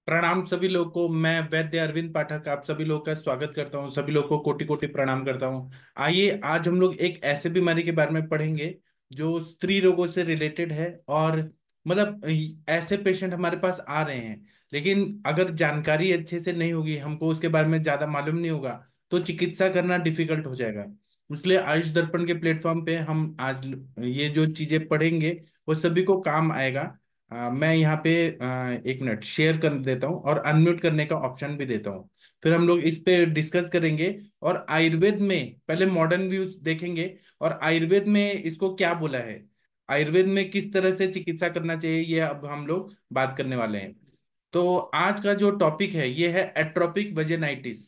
प्रणाम सभी लोगों को। मैं वैद्य अरविंद पाठक आप सभी लोगों का स्वागत करता हूं। सभी लोगों को कोटि कोटि प्रणाम करता हूं। आइए आज हम लोग एक ऐसे बीमारी के बारे में पढ़ेंगे जो स्त्री रोगों से रिलेटेड है। और मतलब ऐसे पेशेंट हमारे पास आ रहे हैं, लेकिन अगर जानकारी अच्छे से नहीं होगी, हमको उसके बारे में ज्यादा मालूम नहीं होगा, तो चिकित्सा करना डिफिकल्ट हो जाएगा। इसलिए आयुष दर्पण के प्लेटफॉर्म पे हम आज ये जो चीजें पढ़ेंगे वो सभी को काम आएगा। मैं यहाँ पे एक मिनट शेयर कर देता हूँ और अनम्यूट करने का ऑप्शन भी देता हूँ। फिर हम लोग इस पे डिस्कस करेंगे। और आयुर्वेद में पहले मॉडर्न व्यूज देखेंगे और आयुर्वेद में इसको क्या बोला है, आयुर्वेद में किस तरह से चिकित्सा करना चाहिए, ये अब हम लोग बात करने वाले हैं। तो आज का जो टॉपिक है ये है एट्रोपिक वेजिनाइटिस,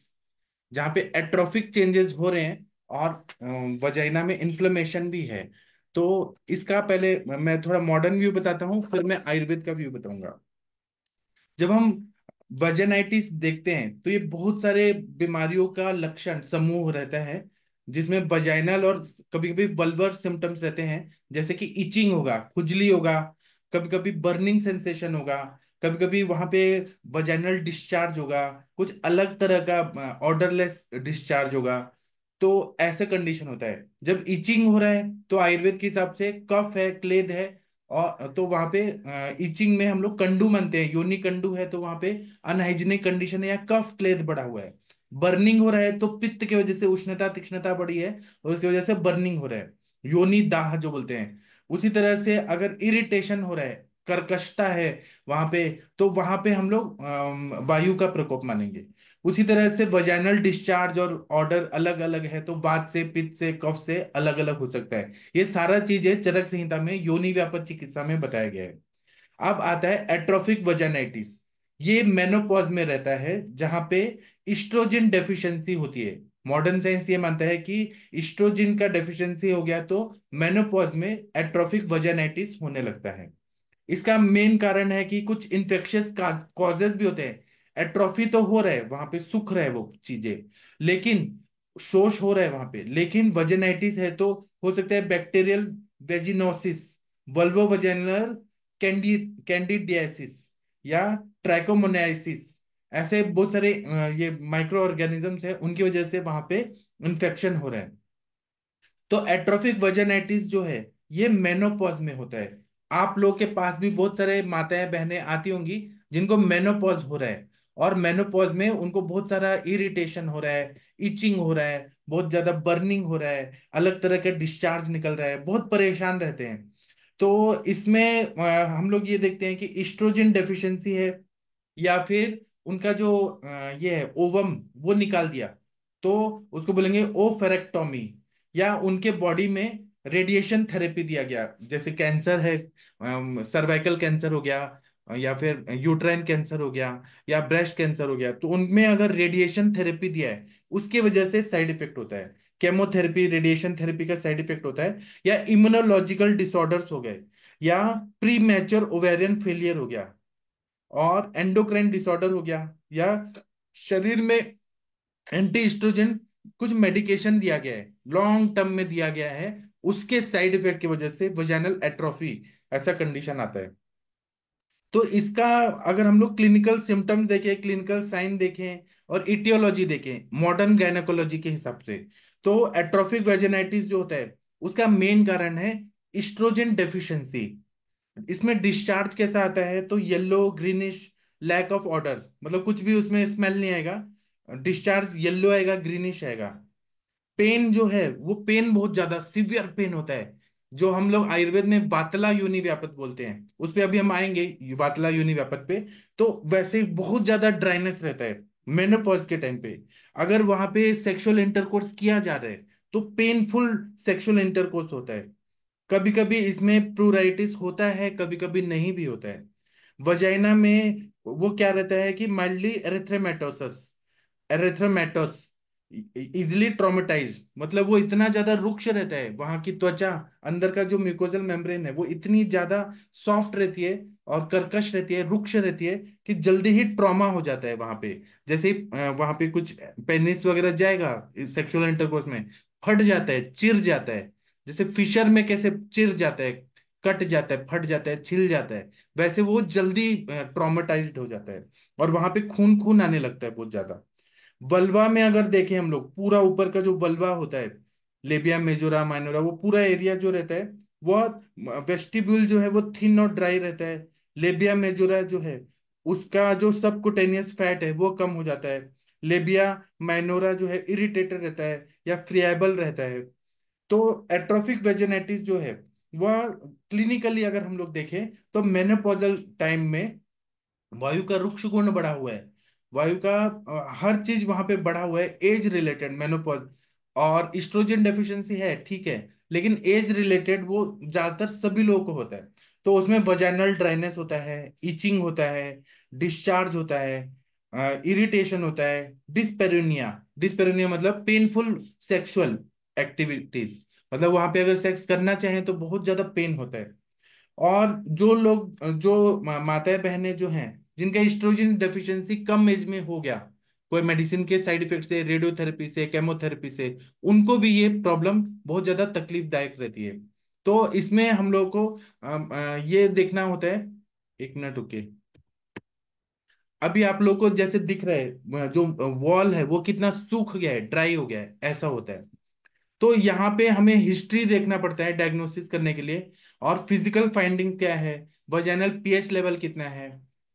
जहाँ पे एट्रोफिक चेंजेस हो रहे हैं और वजाइना में इन्फ्लेमेशन भी है। तो इसका पहले मैं थोड़ा मॉडर्न व्यू बताता हूँ, फिर मैं आयुर्वेद का व्यू बताऊंगा। जब हम वजाइनाइटिस देखते हैं तो ये बहुत सारे बीमारियों का लक्षण समूह रहता है, जिसमें वजाइनल और कभी कभी वल्वर सिम्टम्स रहते हैं, जैसे कि इचिंग होगा, खुजली होगा, कभी कभी बर्निंग सेंसेशन होगा, कभी कभी वहां पे वजाइनल डिस्चार्ज होगा, कुछ अलग तरह का ऑर्डरलेस डिस्चार्ज होगा। तो ऐसे कंडीशन होता है। जब इचिंग हो रहा है तो आयुर्वेद के हिसाब से कफ है, क्लेद है। और तो वहां पे इचिंग में हम लोग कंडू मानते हैं, योनि कंडू है तो वहां पे अनहाइजीनिक कंडीशन है या कफ क्लेद बढ़ा हुआ है। बर्निंग हो रहा है तो पित्त की वजह से उष्णता तीक्ष्णता बढ़ी है और उसकी वजह से बर्निंग हो रहा है, योनि दाह जो बोलते हैं। उसी तरह से अगर इरिटेशन हो रहा है, कर्कशता है वहां पे, तो वहां पे हम लोग वायु का प्रकोप मानेंगे। उसी तरह से वजाइनल डिस्चार्ज और ऑर्डर अलग अलग है, तो वात से, पित्त से, कफ से अलग अलग हो सकता है। ये सारा चीजें चरक संहिता में योनि व्यापक चिकित्सा में बताया गया है। अब आता है एट्रोफिक वजाइनाइटिस। ये मेनोपॉज में रहता है, जहां पे इस्ट्रोजन डेफिशिएंसी होती है। मॉडर्न साइंस ये मानता है कि इस्ट्रोजन का डेफिशिएंसी हो गया तो मेनोपॉज में एट्रोफिक वजाइनाइटिस होने लगता है। इसका मेन कारण है कि कुछ इन्फेक्शियस कॉजेज भी होते हैं। एट्रोफी तो हो रहा है वहां पे, सुख रहा है वो चीजें, लेकिन शोष हो रहा है वहां पे, लेकिन वजेनाइटिस है तो हो सकता है bacterial vaginosis, Volvo vaginal candidiasis या ट्राइकोमोनाइसिस। ऐसे बहुत सारे ये माइक्रो ऑर्गेनिजम्स है, उनकी वजह से वहां पे इन्फेक्शन हो रहा है। तो एट्रोफिक वजाइनाइटिस जो है ये मेनोपॉज में होता है। आप लोग के पास भी बहुत सारे माताएं बहनें आती होंगी जिनको मेनोपॉज हो रहा है, और मेनोपॉज में उनको बहुत सारा इरिटेशन हो रहा है, इचिंग हो रहा है, बहुत ज्यादा बर्निंग हो रहा है, अलग तरह का डिस्चार्ज निकल रहा है, बहुत परेशान रहते हैं। तो इसमें हम लोग ये देखते हैं कि इस्ट्रोजन डेफिशिएंसी है, या फिर उनका जो ये है ओवम वो निकाल दिया, तो उसको बोलेंगे ओफेरेक्टोमी। या उनके बॉडी में रेडिएशन थेरेपी दिया गया, जैसे कैंसर है, सर्वाइकल कैंसर हो गया, या फिर यूट्राइन कैंसर हो गया, या ब्रेस्ट कैंसर हो गया, तो उनमें अगर रेडिएशन थेरेपी दिया है उसकी वजह से साइड इफेक्ट होता है। केमोथेरेपी, रेडिएशन थेरेपी का साइड इफेक्ट होता है। या इम्यूनोलॉजिकल डिसऑर्डर्स हो गए, या प्री मैच्योर ओवेरियन फेलियर हो गया, और एंडोक्राइन डिसऑर्डर हो गया, या शरीर में एंटी एस्ट्रोजन कुछ मेडिकेशन दिया गया है, लॉन्ग टर्म में दिया गया है, उसके साइड इफेक्ट की वजह से वजाइनल एट्रोफी ऐसा कंडीशन आता है। तो इसका अगर हम लोग क्लिनिकल सिम्टम्स देखें, क्लिनिकल साइन देखें और इटियोलॉजी देखें मॉडर्न गायनेकोलॉजी के हिसाब से, तो एट्रोफिक वेजिनाइटिस जो होता है उसका मेन कारण है इस्ट्रोजन डेफिशिएंसी। इसमें डिस्चार्ज कैसा आता है, तो yellow greenish, lack of odour, मतलब कुछ भी उसमें स्मेल नहीं आएगा, डिस्चार्ज येलो आएगा, ग्रीनिश आएगा। पेन जो है वो पेन बहुत ज्यादा सीवियर पेन होता है, जो हम लोग आयुर्वेद में वातला योनि व्यापत बोलते हैं, उस पे अभी हम आएंगे, वातला योनि व्यापत पे। तो वैसे ही बहुत ज्यादा ड्राइनेस रहता है मेनोपॉज के टाइम पे। अगर वहां पे सेक्सुअल इंटरकोर्स किया जा रहा है तो पेनफुल सेक्सुअल इंटरकोर्स होता है। कभी कभी इसमें प्लूराइटिस होता है, कभी कभी नहीं भी होता है। वजाइना में वो क्या रहता है कि माइल्डली एरिथ्रेमेटोसस, एरिथ्रोमेटोस, इजिली ट्रोमेटाइज, मतलब वो इतना ज्यादा रुक्ष रहता है, वहां की त्वचा, अंदर का जो म्यूकोजल मेम्ब्रेन है वो इतनी ज्यादा सॉफ्ट रहती है और कर्कश रहती है, रुक्ष रहती है, कि जल्दी ही ट्रॉमा हो जाता है वहां पे। जैसे ही वहां पे कुछ पेनिस वगैरह जाएगा सेक्सुअल इंटरकोर्स में, फट जाता है, चिर जाता है, जैसे फिशर में कैसे चिर जाता है, कट जाता है, फट जाता है, छिल जाता है, वैसे वो जल्दी ट्रॉमेटाइज्ड हो जाता है और वहां पे खून खून आने लगता है बहुत ज्यादा। वल्वा में अगर देखें हम लोग, पूरा ऊपर का जो वल्वा होता है, लेबिया मेजोरा माइनोरा, वो पूरा एरिया जो रहता है, वो वेस्टिब्यूल जो है वो थिन और ड्राई रहता है। लेबिया मेजोरा जो है, उसका जो सबकुटेनियस फैट है वो कम हो जाता है। लेबिया माइनोरा जो है इरिटेटेड रहता है या फ्रिएबल रहता है। तो एट्रोफिक वेजिनाइटिस जो है वह क्लिनिकली अगर हम लोग देखें तो मेनोपॉजल टाइम में वायु का रुक्ष गुण बढ़ा हुआ है, वायु का हर चीज वहां पे बढ़ा हुआ है, एज रिलेटेड मेनोपॉज। और इस्ट्रोजन डेफिशिएंसी है, ठीक है, लेकिन एज रिलेटेड वो ज्यादातर सभी लोगों को होता है। तो उसमें वजाइनल ड्राइनेस होता है, इचिंग होता है, डिस्चार्ज होता है, इरिटेशन होता है, डिस्पेरोनिया। डिस्पेरोनिया मतलब पेनफुल सेक्सुअल एक्टिविटीज, मतलब वहां पे अगर सेक्स करना चाहें तो बहुत ज्यादा पेन होता है। और जो लोग, जो माताएं बहनें जो हैं, जिनका एस्ट्रोजन डेफिशिएंसी कम एज में हो गया, कोई मेडिसिन के साइड इफेक्ट से, रेडियोथेरेपी से, केमोथेरेपी से, उनको भी ये प्रॉब्लम बहुत ज्यादा तकलीफदायक रहती है। तो इसमें हम लोग को ये देखना होता है। एक मिनट रुकिए। अभी आप लोग को जैसे दिख रहा है, जो वॉल है वो कितना सूख गया है, ड्राई हो गया है, ऐसा होता है। तो यहाँ पे हमें हिस्ट्री देखना पड़ता है डायग्नोसिस करने के लिए। और फिजिकल फाइंडिंग क्या है, वजाइनल पीएच लेवल कितना है,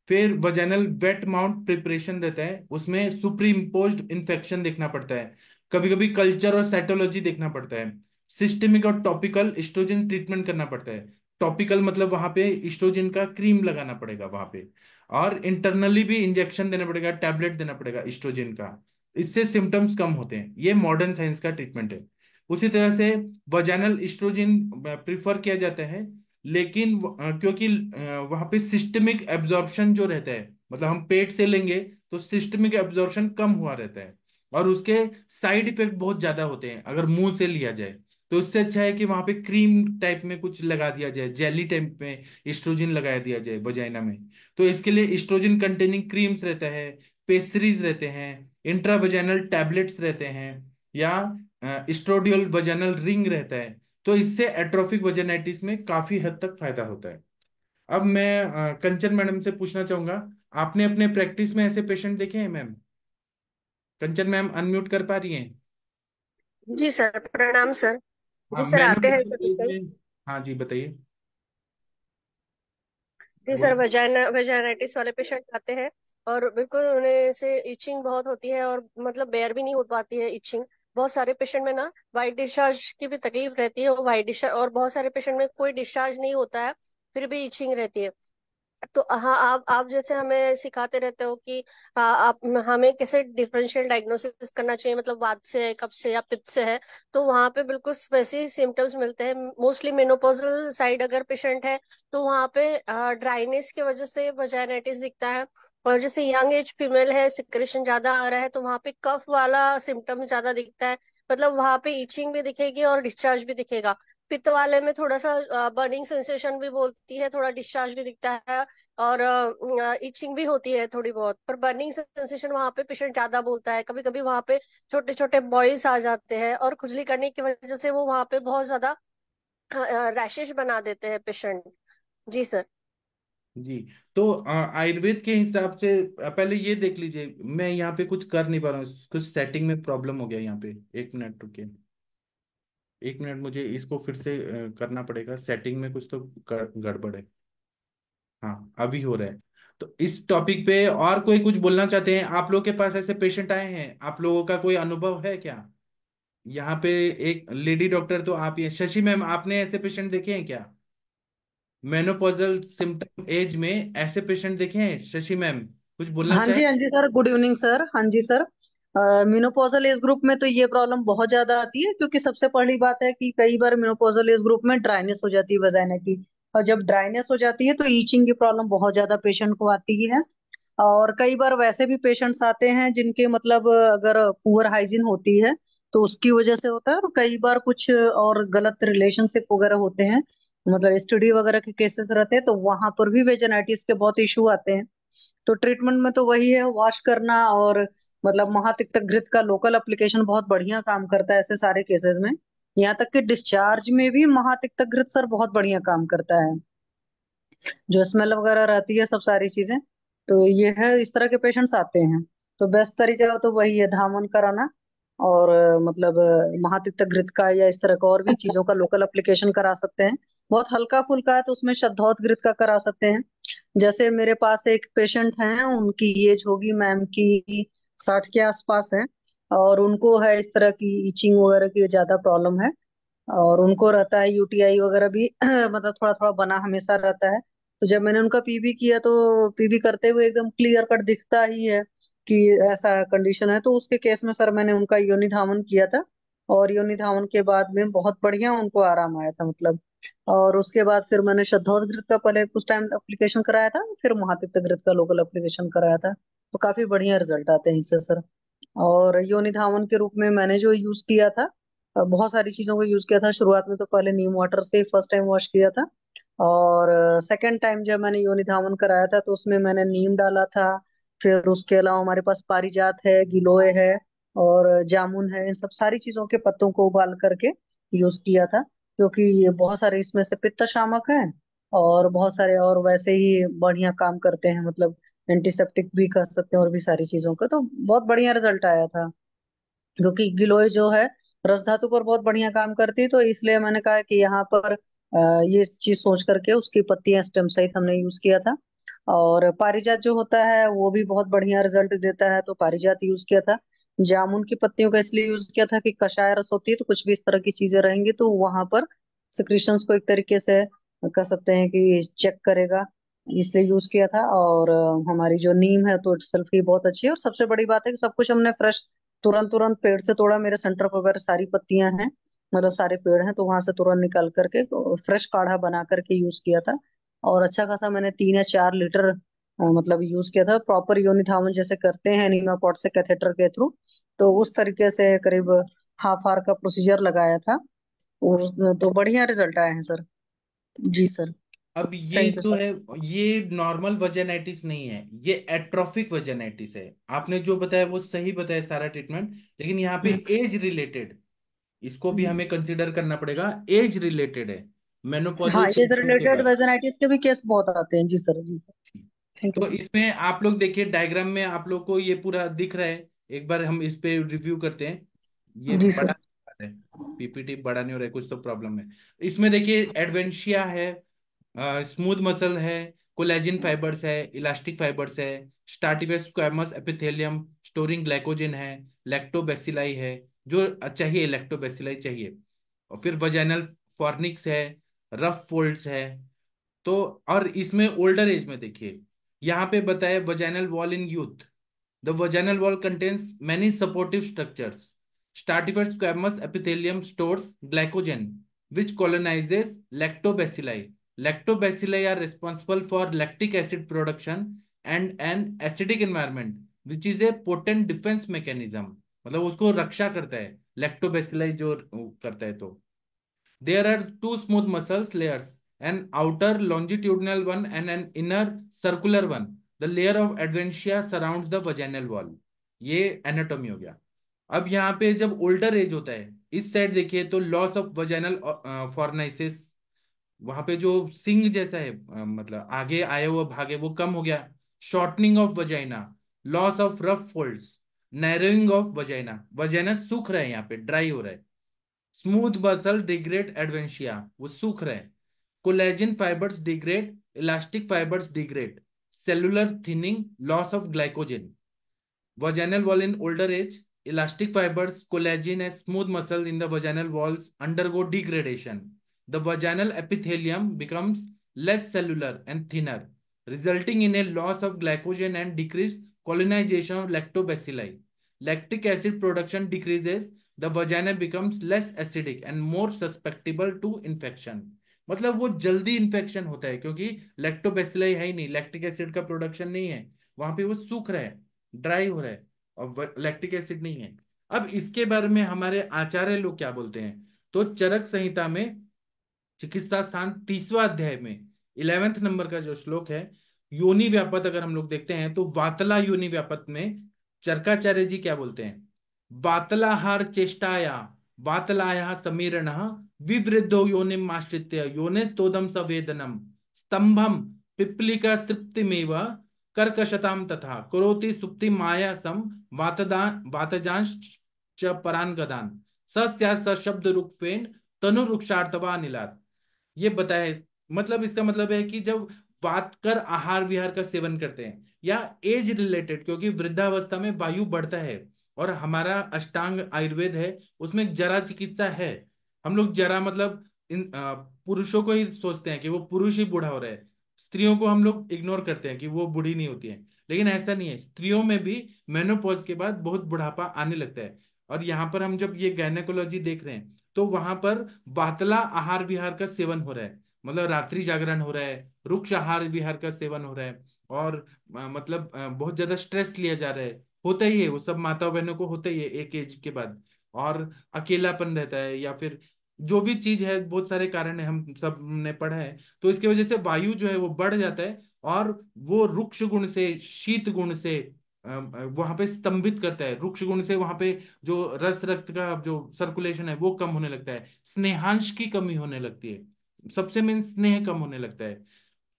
फिर वजाइनल वेट माउंट प्रिपरेशन रहता है, उसमें सुपर इम्पोज्ड इन्फेक्शन देखना पड़ता है, कभी कभी कल्चर और साइटोलॉजी देखना पड़ता है, सिस्टेमिक और टॉपिकल एस्ट्रोजन ट्रीटमेंट करना पड़ता है। टॉपिकल मतलब वहां पे एस्ट्रोजन का क्रीम लगाना पड़ेगा वहां पे, और इंटरनली भी इंजेक्शन देना पड़ेगा, टैबलेट देना पड़ेगा एस्ट्रोजन का। इससे सिम्टम्स कम होते हैं। ये मॉडर्न साइंस का ट्रीटमेंट है। उसी तरह से वजाइनल एस्ट्रोजन प्रिफर किया जाता है, लेकिन क्योंकि वहां पे सिस्टमिक एब्जॉर्प्शन जो रहता है, मतलब हम पेट से लेंगे तो सिस्टमिक एब्जॉर्प्शन कम हुआ रहता है, और उसके साइड इफेक्ट बहुत ज्यादा होते हैं अगर मुंह से लिया जाए। तो इससे अच्छा है कि वहां पे क्रीम टाइप में कुछ लगा दिया जाए, जेली टाइप में एस्ट्रोजन लगा दिया जाए वजाइना में। तो इसके लिए एस्ट्रोजन कंटेनिंग क्रीम्स रहता है, पेस्ट्रीज रहते हैं, इंट्रावेजाइनल टैबलेट्स रहते हैं, या स्ट्रोडियल वजाइनल रिंग रहता है। तो इससे एट्रोफिक वजाइनाइटिस में काफी हद तक फायदा होता है। अब मैं कंचन मैडम से पूछना चाहूंगा, आपने अपने प्रैक्टिस में ऐसे पेशेंट देखे हैं मैम? कंचन मैम अनम्यूट कर पा रही हैं? जी सर, प्रणाम सर। हाँ, जी सर, आते हैं मेनोपॉजल कभी एज कभी। में। हाँ जी, बताइए। जी सर, बोलिए। वेजाइनाइटिस वाले पेशेंट आते हैं और बिल्कुल उन्हें से इचिंग बहुत होती है और मतलब बेयर भी नहीं हो पाती है इचिंग। बहुत सारे पेशेंट में ना वाइट डिस्चार्ज की भी तकलीफ रहती है, और वाइट डिस्चार्ज, और बहुत सारे पेशेंट में कोई डिस्चार्ज नहीं होता है फिर भी इचिंग रहती है। तो हाँ, आप जैसे हमें सिखाते रहते हो कि आप हमें कैसे डिफरेंशियल डायग्नोसिस करना चाहिए, मतलब वात से है, कफ से या पित्त से है। तो वहाँ पे बिल्कुल वैसे ही सिम्टम्स मिलते हैं। मोस्टली मेनोपॉजल साइड अगर पेशेंट है तो वहाँ पे ड्राइनेस की वजह से वजाइनाइटिस दिखता है। और जैसे यंग एज फीमेल है, सिक्रेशन ज्यादा आ रहा है, तो वहाँ पे कफ वाला सिम्टम ज्यादा दिखता है। मतलब वहाँ पे इचिंग भी दिखेगी और डिस्चार्ज भी दिखेगा। पित्त वाले में थोड़ा सा बर्निंग सेंसेशन भी बोलती है, थोड़ा डिस्चार्ज भी दिखता है, और इचिंग भी होती है थोड़ी बहुत। पर बर्निंग सेंसेशन वहां पे पेशेंट ज्यादा बोलता है। कभी कभी वहां पे छोटे छोटे बॉयज आ जाते हैं और खुजली करने की वजह से वो वहां पे बहुत ज्यादा रैशेज बना देते हैं पेशेंट। जी सर। जी। तो आयुर्वेद के हिसाब से पहले ये देख लीजिए, मैं यहाँ पे कुछ कर नहीं पा रहा हूँ, कुछ सेटिंग में प्रॉब्लम हो गया यहाँ पे। एक मिनट रुकिए। एक मिनट, मुझे इसको फिर से करना पड़ेगा, सेटिंग में कुछ तो गड़बड़ है। हाँ, अभी हो रहा है। तो इस टॉपिक पे और कोई कुछ बोलना चाहते हैं? आप लोग के पास ऐसे पेशेंट आए हैं, आप लोगों का कोई अनुभव है क्या? यहाँ पे एक लेडी डॉक्टर तो आप ही हैं। शशि मैम, आपने ऐसे पेशेंट देखे हैं क्या? मेनोपॉजल सिम्टम एज में ऐसे पेशेंट देखे हैं शशि मैम? कुछ बोलना हाँ चाहे? जी, हाँ जी सर, गुड इवनिंग सर। हाँ जी सर। मेनोपॉजल एज ग्रुप में तो ये प्रॉब्लम बहुत ज्यादा आती है, क्योंकि सबसे पहली बात है कि कई बार मेनोपॉजल एज ग्रुप में ड्राइनेस हो जाती है वजाइना की। और जब ड्राइनेस हो जाती है तो ईचिंग की प्रॉब्लम बहुत ज्यादा पेशेंट को आती है। और कई बार वैसे भी पेशेंट्स आते हैं जिनके मतलब अगर पुअर हाइजीन होती है तो उसकी वजह से होता है, और कई बार कुछ और गलत रिलेशनशिप वगैरह होते हैं, मतलब एसटीडी वगैरह के केसेस रहते हैं, तो वहां पर भी वेजाइनाइटिस के बहुत इशू आते हैं। तो ट्रीटमेंट में तो वही है, वॉश करना, और मतलब महातिक्तक घृत का लोकल एप्लीकेशन बहुत बढ़िया काम करता है ऐसे सारे केसेस में। यहाँ तक कि डिस्चार्ज में भी महातिक्तघृत सर बहुत बढ़िया काम करता है। जो स्मेल वगैरह रहती है सब सारी चीजें, तो ये है, इस तरह के पेशेंट्स आते हैं। तो बेस्ट तरीका हो तो वही है, धामन कराना। और मतलब महातिक्त घृत का या इस तरह का और भी चीजों का लोकल एप्लीकेशन करा सकते हैं। बहुत हल्का फुल्का है तो उसमें शद्धौत घृत का करा सकते हैं। जैसे मेरे पास एक पेशेंट हैं, उनकी एज होगी मैम की 60 के आसपास है। और उनको है इस तरह की इचिंग वगैरह की ज्यादा प्रॉब्लम है। और उनको रहता है यूटीआई वगैरह भी मतलब थोड़ा थोड़ा बना हमेशा रहता है। तो जब मैंने उनका पीबी किया तो पीबी करते हुए एकदम क्लियर कट दिखता ही है कि ऐसा कंडीशन है। तो उसके केस में सर मैंने उनका योनि धावन किया था। और योनि धावन के बाद में बहुत बढ़िया उनको आराम आया था मतलब। और उसके बाद फिर मैंने शुद्धोदघृत का पहले कुछ टाइम एप्लीकेशन कराया था, फिर महातिक्त घृत का लोकल एप्लीकेशन कराया था। तो काफी बढ़िया रिजल्ट आते हैं इससे सर। और योनि धावन के रूप में मैंने जो यूज किया था, बहुत सारी चीजों को यूज किया था शुरुआत में। तो पहले नीम वाटर से फर्स्ट टाइम वॉश किया था। और सेकंड टाइम जब मैंने योनि धावन कराया था तो उसमें मैंने नीम डाला था। फिर उसके अलावा हमारे पास पारिजात है, गिलोय है, और जामुन है। इन सब सारी चीजों के पत्तों को उबाल करके यूज किया था, क्योंकि ये बहुत सारे इसमें से पित्त शामक है। और बहुत सारे और वैसे ही बढ़िया काम करते हैं, मतलब एंटीसेप्टिक भी कर सकते हैं और भी सारी चीजों का। तो बहुत बढ़िया रिजल्ट आया था, क्योंकि गिलोय जो है रस धातु पर बहुत बढ़िया काम करती है। तो इसलिए मैंने कहा कि यहाँ पर ये चीज सोच करके उसकी पत्तियां स्टेम सहित हमने यूज किया था। और पारिजात जो होता है वो भी बहुत बढ़िया रिजल्ट देता है, तो पारिजात यूज किया था। जामुन की पत्तियों का इसलिए यूज किया था कि कषाय रस होती है, तो कुछ भी इस तरह की चीजें रहेंगी तो वहां पर सिक्रीशंस को एक तरीके से कह सकते हैं कि चेक करेगा, इसलिए यूज किया था। और हमारी जो नीम है तो सेल्फ ही बहुत अच्छी है। और सबसे बड़ी बात है कि सब कुछ हमने फ्रेश, तुरंत तुरंत पेड़ से तोड़ा। मेरे सेंटर पर वगैरह सारी पत्तियां हैं, मतलब सारे पेड़ हैं, तो वहां से तुरंत निकाल करके फ्रेश काढ़ा बना करके यूज किया था। और अच्छा खासा मैंने 3 या 4 लीटर मतलब यूज किया था, प्रॉपर योनि धावन जैसे करते हैं एनीमा पॉट से कैथेटर के थ्रू। तो उस तरीके से करीब हाफ आवर का प्रोसीजर लगाया था। और तो बढ़िया रिजल्ट आए हैं सर। जी सर। अब ये थैंक यू जो सर। है, ये नॉर्मल वजाइनाइटिस नहीं है, ये एट्रोफिक वजाइनाइटिस है। आपने जो बताया वो सही बताया सारा ट्रीटमेंट, लेकिन यहाँ पे हम्म, एज रिलेटेड, इसको भी हम्म। हमें कंसिडर करना पड़ेगा। एज रिलेटेड है, हाँ, मेनोपॉजल ये सिम्टम के रिलेटेड बाद। वेजाइटिस के भी केस बहुत आते हैं। जी सर, जी सर। थैंक यू तो सर। इसमें आप लोग देखिए, डायग्राम में आप लोग को ये पूरा दिख रहा है। एक बार हम इस पे रिव्यू करते हैं। ये जी बड़ा सर। है, पीपीटी बड़ा नहीं हो रहा है, कुछ तो प्रॉब्लम है। इसमें देखिए एडवेंशिया है, स्मूथ मसल है, कोलेजिन फाइबर्स है, इलास्टिक फाइबर्स है, स्टार्टिवस स्क्वैमस एपिथेलियम स्टोरिंग ग्लाइकोजन है, लैक्टोबैसिलाई है, जो चाहिए लैक्टोबैसिलाई चाहिए। और फिर वजाइनल फॉर्निक्स है, रफ फोल्ड्स है। तो और इसमें ओल्डर एज में देखिए, यहाँ पे बताया vaginal wall in youth. The vaginal wall contains many supportive structures. Stratified squamous epithelium stores glycogen which colonizes lactobacilli. Lactobacilli are responsible for lactic acid production and an acidic environment, which is a potent defense mechanism. मतलब उसको रक्षा करता है lactobacilli जो करता है। तो there are two smooth muscles layers, an outer longitudinal one and an inner circular one. The layer of adventitia surrounds the vaginal wall. ये anatomy हो गया। अब यहाँ पे जब ओल्डर एज होता है, इस साइड देखिए तो लॉस ऑफ वजाइनल फॉर्नाइसिस, वहां पे जो सिंग जैसा है, मतलब आगे आए हुआ भाग है वो कम हो गया। Shortening of vagina, loss of rough folds, narrowing of vagina, vagina सूख रहा है, यहाँ पे ड्राई हो रहा है। स्मूथ मसल डिग्रेड एडवेंशिया, वो सूख रहे हैं। Collagen fibres degrade, elastic fibres degrade, cellular thinning, loss of glycogen. vaginal wall in older age, elastic fibers, collagen and smooth muscles in the vaginal walls undergo degradation. The vaginal epithelium becomes less cellular and thinner, resulting in a loss of glycogen and decreased colonization of lactobacilli. Lactic acid production decreases, the vagina becomes less acidic and more susceptible to infection. मतलब वो जल्दी infection होता है, क्योंकि lactobacilli है ही नहीं, lactic acid का production नहीं है, वहां पे वो सूख रहा है, ड्राई हो रहा है, और लैक्टिक एसिड नहीं है। अब इसके बारे में हमारे आचार्य लोग क्या बोलते हैं, तो चरक संहिता में चिकित्सा स्थान 30वां अध्याय में 11वें नंबर का जो श्लोक है, योनि व्यापत अगर हम लोग देखते हैं तो वातला योनि व्यापत में चरकाचार्य जी क्या बोलते हैं, वातलाहार चेष्टाया वातलाया समीरणः विवृद्धो योनिम आश्रित्य योनिस्तोदम सवेदनम स्तंभम पिप्लिका तृप्तिमेव कर्कशताम तथा करोति सुप्ति माया सम वातजांश च परान गदान सस्या सशब्द रुक्फेन तनु रुक्षार्थवा निलात। ये बताए, मतलब इसका मतलब है कि जब बात कर आहार विहार का सेवन करते हैं या एज रिलेटेड, क्योंकि वृद्धावस्था में वायु बढ़ता है और हमारा अष्टांग आयुर्वेद है उसमें जरा चिकित्सा है। हम लोग जरा मतलब इन पुरुषों को ही सोचते हैं कि वो पुरुष ही बूढ़ा हो रहा है, स्त्रियों को हम लोग इग्नोर करते हैं कि वो बूढ़ी नहीं होती है। लेकिन ऐसा नहीं है, स्त्रियों में भी मेनोपॉज के बाद बहुत बुढ़ापा आने लगता है। और यहाँ पर हम जब ये गायनेकोलॉजी देख रहे हैं तो वहां पर वातला आहार विहार का सेवन हो रहा है, मतलब रात्रि जागरण हो रहा है, रुक्ष आहार विहार का सेवन हो रहा है, और मतलब बहुत ज्यादा स्ट्रेस लिया जा रहा है। होता ही है, वो सब माता बहनों को होता ही है एक एज के बाद। और अकेलापन रहता है या फिर जो भी चीज है, बहुत सारे कारण है, हम सब ने पढ़ा है। तो इसकी वजह से वायु जो है वो बढ़ जाता है और वो रुक्ष गुण से शीत गुण से वहां पे स्तंभित करता है। रुक्ष गुण से वहां पे जो रस रक्त का जो सर्कुलेशन है वो कम होने लगता है, स्नेहांश की कमी होने लगती है, सबसे मेन स्नेह कम होने लगता है।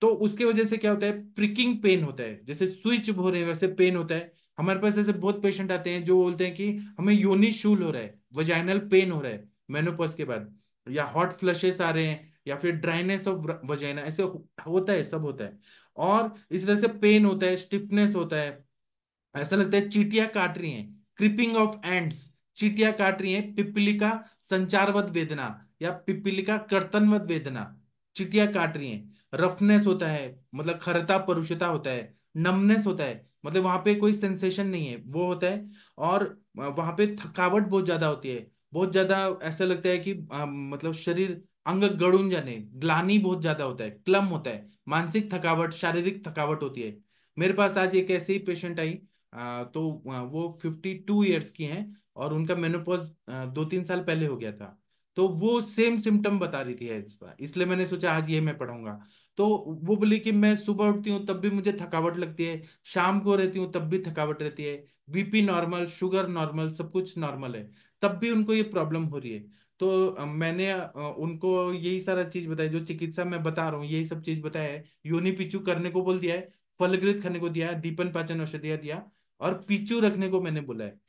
तो उसके वजह से क्या होता है, प्रिकिंग पेन होता है, जैसे सुई चुभ हो रहे हैं वैसे पेन होता है। हमारे पास ऐसे बहुत पेशेंट आते हैं जो बोलते हैं कि हमें योनि शूल हो रहा है, वजाइनल पेन हो रहा है मेनोपॉज के बाद, या हॉट फ्लशेस आ रहे हैं, या फिर ड्राइनेस ऑफ वजाइना, ऐसे होता है, सब होता है। और इस तरह से पेन होता है, स्टिफनेस होता है, ऐसा लगता है चींटियां काट रही हैं, क्रिपिंग ऑफ एंड्स, चींटियां काट रही हैं, पिपीलिका संचारवत वेदना या पिपीलिका कर्तनवत वेदना, चींटियां काट रही हैं। रफनेस होता है, मतलब खरता परुषता होता है। नमनेस होता है, मतलब वहां पे कोई सेंसेशन नहीं है, वो होता है। और वहां पे थकावट बहुत ज्यादा होती है, बहुत ज्यादा ऐसा लगता है कि मतलब शरीर अंग गड़ून जाने, ग्लानी बहुत ज्यादा होता है, क्लम होता है, मानसिक थकावट, शारीरिक थकावट होती है। मेरे पास आज एक ऐसे ही पेशेंट आई, तो वो 52 ईयर्स की हैं और उनका मेनोपॉज 2-3 साल पहले हो गया था। तो वो सेम सिम्टम बता रही थी ऐसा, इसलिए मैंने सोचा आज ये मैं पढ़ूंगा। तो वो बोली कि मैं सुबह उठती हूँ तब भी मुझे थकावट लगती है, शाम को रहती हूँ तब भी थकावट रहती है, बीपी नॉर्मल, शुगर नॉर्मल, सब कुछ नॉर्मल है, तब भी उनको ये प्रॉब्लम हो रही है। तो मैंने उनको यही सारा चीज बताई, जो चिकित्सा मैं बता रहा हूँ यही सब चीज बताया है। योनि पिचू करने को बोल दिया है, फलगृत खाने को दिया है, दीपन पाचन औषधियां दिया, और पीचू रखने को मैंने बोला है।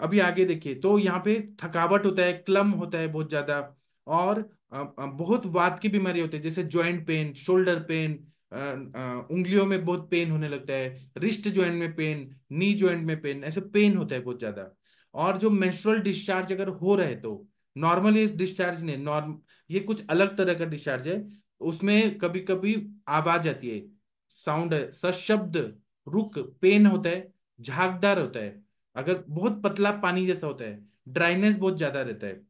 अभी आगे देखिए, तो यहाँ पे थकावट होता है, क्लम होता है बहुत ज्यादा, और बहुत वात की बीमारी होती है, जैसे जॉइंट पेन, शोल्डर पेन, उंगलियों में बहुत पेन होने लगता है, रिस्ट जॉइंट में पेन, नी जॉइंट में पेन, ऐसे पेन होता है बहुत ज्यादा। और जो मेंस्ट्रुअल डिस्चार्ज अगर हो रहा है तो नॉर्मल ये डिस्चार्ज नहीं, नॉर्म ये कुछ अलग तरह का डिस्चार्ज है। उसमें कभी कभी आवाज आती है, साउंड है, सशब्द रुक, पेन होता है, झागदार होता है, अगर बहुत पतला पानी जैसा होता है, ड्राइनेस बहुत ज्यादा रहता है।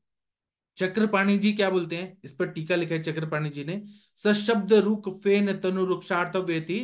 चक्रपाणी जी क्या बोलते हैं, इस पर टीका लिखा है चक्रपाणी जी ने, सशब्द रुक फेन तनु रुक्षार्थ वेति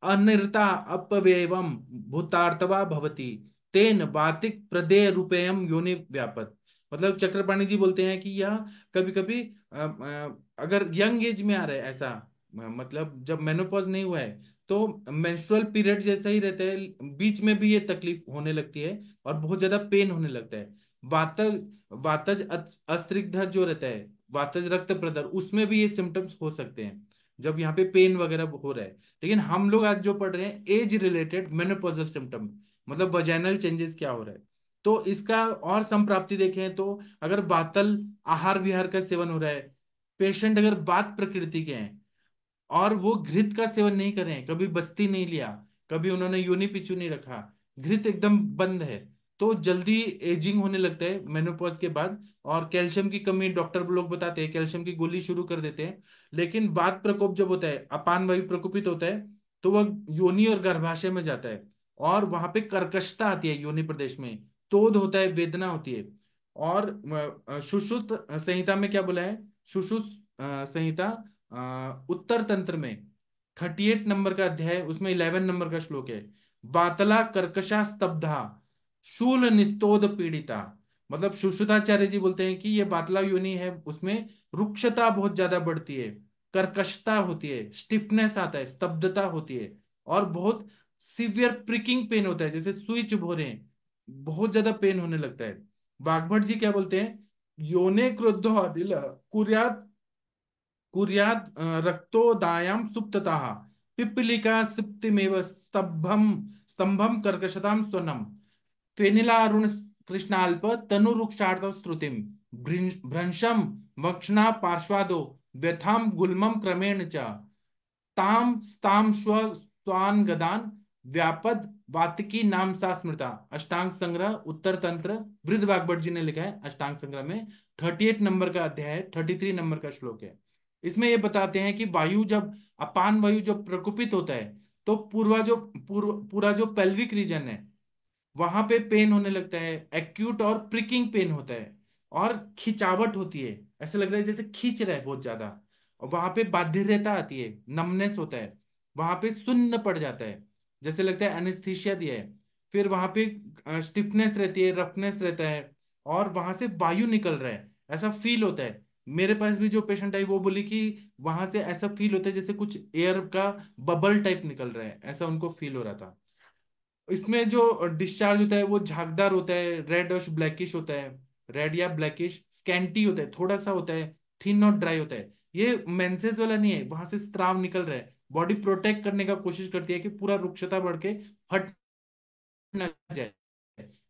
अनिर्ता अपव्ययम भूतार्थवा भवति तेन वातिक प्रदेय रूपेयम योनि व्यापत। मतलब चक्रपाणी जी बोलते हैं कि यह कभी कभी अगर यंग एज में आ रहा है ऐसा, मतलब जब मेनोपॉज नहीं हुआ है तो मेंस्ट्रुअल पीरियड जैसा ही रहता है, बीच में भी ये तकलीफ होने लगती है और बहुत ज्यादा पेन होने लगता है। वातज वातज अस्त्रिग्धर जो रहता है, वातज रक्त प्रदर, उसमें भी ये सिम्टम्स हो सकते हैं जब यहाँ पे पेन वगैरह हो रहा है। लेकिन हम लोग आज जो पढ़ रहे हैं एज रिलेटेड मेनोपॉजल सिम्टम, मतलब वजाइनल चेंजेस क्या हो रहा है। तो इसका और संप्राप्ति देखें तो अगर वातल आहार विहार का सेवन हो रहा है, पेशेंट अगर वात प्रकृति के हैं और वो घृत का सेवन नहीं कर रहे हैं, कभी बस्ती नहीं लिया, कभी उन्होंने यूनि पिचू नहीं रखा, घृत एकदम बंद है, तो जल्दी एजिंग होने लगता है मेनोपॉज के बाद। और कैल्शियम की कमी, डॉक्टर लोग बताते हैं कैल्शियम की गोली शुरू कर देते हैं। लेकिन वात प्रकोप जब होता है, अपान वायु प्रकोपित होता है, तो वह योनि और गर्भाशय में जाता है और वहां पे कर्कशता आती है योनि प्रदेश में, तोद होता है, वेदना होती है। और सुश्रुत संहिता में क्या बोला है, सुश्रुत संहिता उत्तर तंत्र में 38 नंबर का अध्याय, उसमें 11 नंबर का श्लोक है, वातला कर्कशा स्तब्धा शूल निस्तोद पीड़िता। मतलब सुश्रुताचार्य जी बोलते हैं कि ये वातला योनि है, उसमें रुक्षता बहुत ज्यादा बढ़ती है, कर्कशता होती है, स्टिफनेस आता है, स्तब्धता होती है, और बहुत सीवियर प्रिकिंग पेन होता है, जैसे सुई चुभ हो रहे हैं, बहुत ज्यादा पेन होने लगता है। वाग्भट जी क्या बोलते हैं, योने क्रुद्धो अनिल कुर्यात् कुर्यात् रक्तोदायां सुप्तताः पिप्पलिका सिप्तिमेव स्तंभम स्तंभम कर्कशतां स्वनम फेनिलारुण कृष्णाल्प तनुरुक्षार्थ स्तुतिम भ्रंशम वक्षणा पार्श्वादो व्यथां गुल्मम क्रमेण च ताम स्ताम स्व स्वान गदान व्यापद वातिकी नाम सा स्मृता। अष्टांग संग्रह उत्तर तंत्र वृद्ध वाग्भट जी ने लिखा है अष्टांग संग्रह में। 38 नंबर का अध्याय है, 33 नंबर का श्लोक है। इसमें ये बताते हैं कि वायु जब अपान वायु जब प्रकुपित होता है तो पूरा जो पेल्विक रीजन है वहां पे पेन होने लगता है, एक्यूट और प्रिकिंग पेन होता है और खिंचावट होती है, ऐसा लग रहा है जैसे खींच रहा है बहुत ज्यादा। और वहां पे बाध्यता आती है, नमनेस होता है, वहां पे सुन्न पड़ जाता है, जैसे लगता है एनेस्थीसिया दिया है। फिर वहां पे स्टिफनेस रहती है, रफनेस रहता है और वहां से वायु निकल रहा है, ऐसा फील होता है। मेरे पास भी जो पेशेंट आई वो बोली कि वहां से ऐसा फील होता है जैसे कुछ एयर का बबल टाइप निकल रहा है, ऐसा उनको फील हो रहा था। इसमें जो डिस्चार्ज होता है वो झागदार होता है, रेड और ब्लैकिश होता है। रेड या ब्लैकिश स्कैंटी होता है, थोड़ा सा होता है, थिन और ड्राई होता है। ये मेंसेस वाला नहीं है, वहां से स्त्राव निकल रहा है। बॉडी प्रोटेक्ट करने का कोशिश करती है कि पूरा रुक्षता बढ़ के फट ना जाए,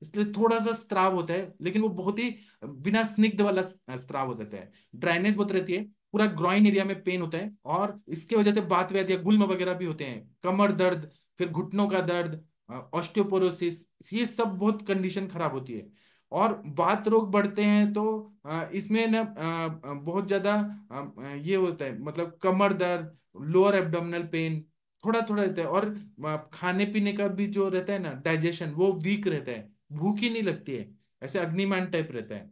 इसलिए थोड़ा सा स्त्राव होता है, लेकिन वो बहुत ही बिना स्निग्ध वाला स्त्राव हो जाता है। ड्राइनेस बहुत रहती है, पूरा ग्रॉइन एरिया में पेन होता है और इसके वजह से बात व्याध या गुल्म वगैरह भी होते हैं, कमर दर्द, फिर घुटनों का दर्द, ऑस्टियोपोरोसिस, ये सब बहुत कंडीशन खराब होती है। और वात रोग बढ़ते हैं तो इसमें ना बहुत ज्यादा ये होता है, मतलब कमर दर्द, लोअर एब्डोमिनल पेन थोड़ा थोड़ा रहता है। और खाने पीने का भी जो रहता है ना, डाइजेशन वो वीक रहता है, भूख ही नहीं लगती है, ऐसे अग्निमान टाइप रहता है।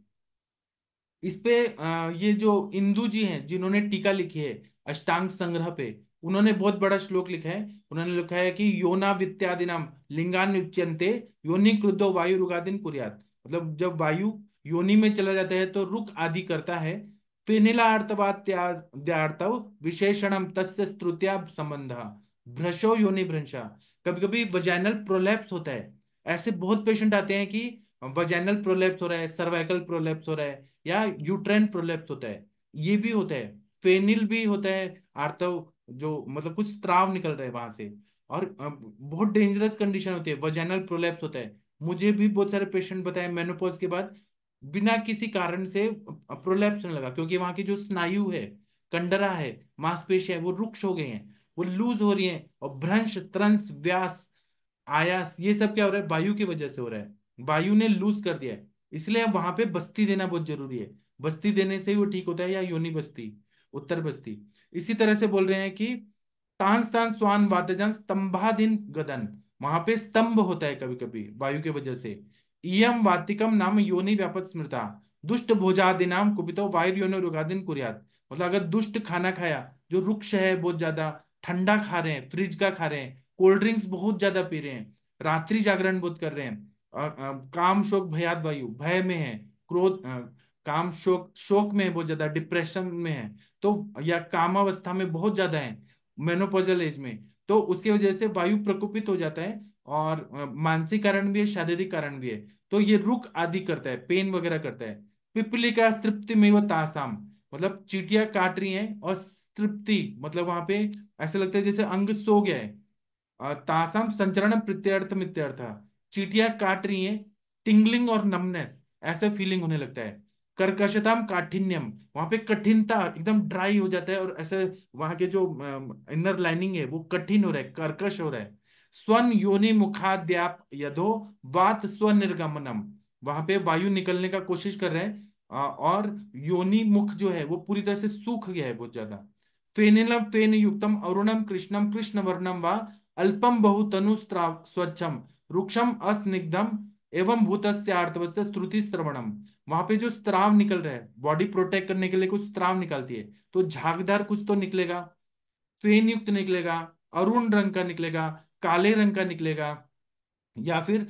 इस पे ये जो इंदु जी हैं जिन्होंने टीका लिखी है अष्टांग संग्रह पे, उन्होंने बहुत बड़ा श्लोक लिखा है। उन्होंने लिखा है कि योना वित्यादिनाम लिंगान युच्यन्ते योनि क्रुद्धो वायु रुगादिन कुर्यात। मतलब जब वायु योनि में चला जाता है तो रुक आदि करता है। फेनिलार्तवात्यार्तव विशेषणम तस्य स्तुत्या संबंध भ्रशो योनि भ्रंशा। कभी कभी वजाइनल प्रोलैप्स होता है। ऐसे बहुत पेशेंट आते हैं कि वजाइनल प्रोलैप्स हो रहा है, सर्वाइकल प्रोलैप्स हो रहा है या यूट्राइन प्रोलैप्स होता है, ये भी होता है। फेनिल भी होता है आर्तव, जो मतलब कुछ स्त्राव निकल रहा है वहां से। और बहुत डेंजरस कंडीशन होती है, वजाइनल प्रोलैप्स होता है। मुझे भी बहुत सारे पेशेंट बताए मेनोपॉज के बाद बिना किसी कारण से प्रोलैप्स होने लगा, क्योंकि वहां की जो स्नायु है, कंडरा है, मांसपेशियां है, वो रुक्ष हो गए हैं, वो लूज हो रही हैं। और भ्रंश, त्रंस, व्यास, आयास, ये सब क्या हो रहा है, वायु की वजह से हो रहा है। वायु ने लूज कर दिया है। इसलिए अब वहां पे बस्ती देना बहुत जरूरी है। बस्ती देने से ही वो ठीक होता है, या योनि बस्ती, उत्तर बस्ती। इसी तरह से बोल रहे हैं कि तान स्थान स्वान वातजन स्तंभाधीन गदन, वहां पे स्तंभ होता है कभी कभी वायु की वजह से। इयम वातिकम नाम योनि व्यापक स्मृता दुष्ट भोजादिनाम कुपितो वायु योनि रुगादिन कुर्यात। मतलब अगर दुष्ट खाना खाया, जो रुक्ष है बहुत ज्यादा, ठंडा खा रहे हैं, फ्रिज का खा रहे हैं, कोल्ड ड्रिंक्स बहुत ज्यादा पी रहे हैं, रात्रि जागरण बहुत कर रहे हैं, और काम शोक भयाद वायु भय में है, क्रोध काम शोक शोक में है बहुत ज्यादा, डिप्रेशन में है, तो या कामावस्था में बहुत ज्यादा है मेनोपॉजल एज में, तो उसकी वजह से वायु प्रकोपित हो जाता है। और मानसिक कारण भी है, शारीरिक कारण भी है। तो ये रुक आदि करता है, पेन वगैरह करता है। पिपली का तृप्ति में वो तासाम, मतलब चींटियां काट रही हैं, और तृप्ति मतलब वहां पे ऐसा लगता है जैसे अंग सो गया है। तासाम संचरण प्रत्यर्थ मित्यर्थ, चींटियां काट रही हैं, टिंगलिंग और नमनेस ऐसा फीलिंग होने लगता है। कर्कशताम काठिन्यम, वहां पे कठिनता, एकदम ड्राई हो जाता है, और ऐसे वहां के जो इनर लाइनिंग है वो कठिन हो रहा है, कर्कश हो रहा है। स्वन योनि मुखाद्याप यदो वात स्वनिर्गमनम, वहां पे वायु निकलने का कोशिश कर रहे हैं, और योनि मुख जो है वो पूरी तरह से सूख गया है बहुत ज्यादा। फेनिलम फेन युक्तम अरुणम कृष्णम कृष्ण वर्णम व अल्पम बहुतनु स्वच्छम रुक्षम अस्निग्धम एवं भूतस्यार्तवस्य श्रुति श्रवणम। वहां पे जो स्त्राव निकल रहा है, बॉडी प्रोटेक्ट करने के लिए कुछ स्त्राव निकालती है, तो झागदार कुछ तो निकलेगा, फेन युक्त निकलेगा, अरुण रंग का निकलेगा, काले रंग का निकलेगा, या फिर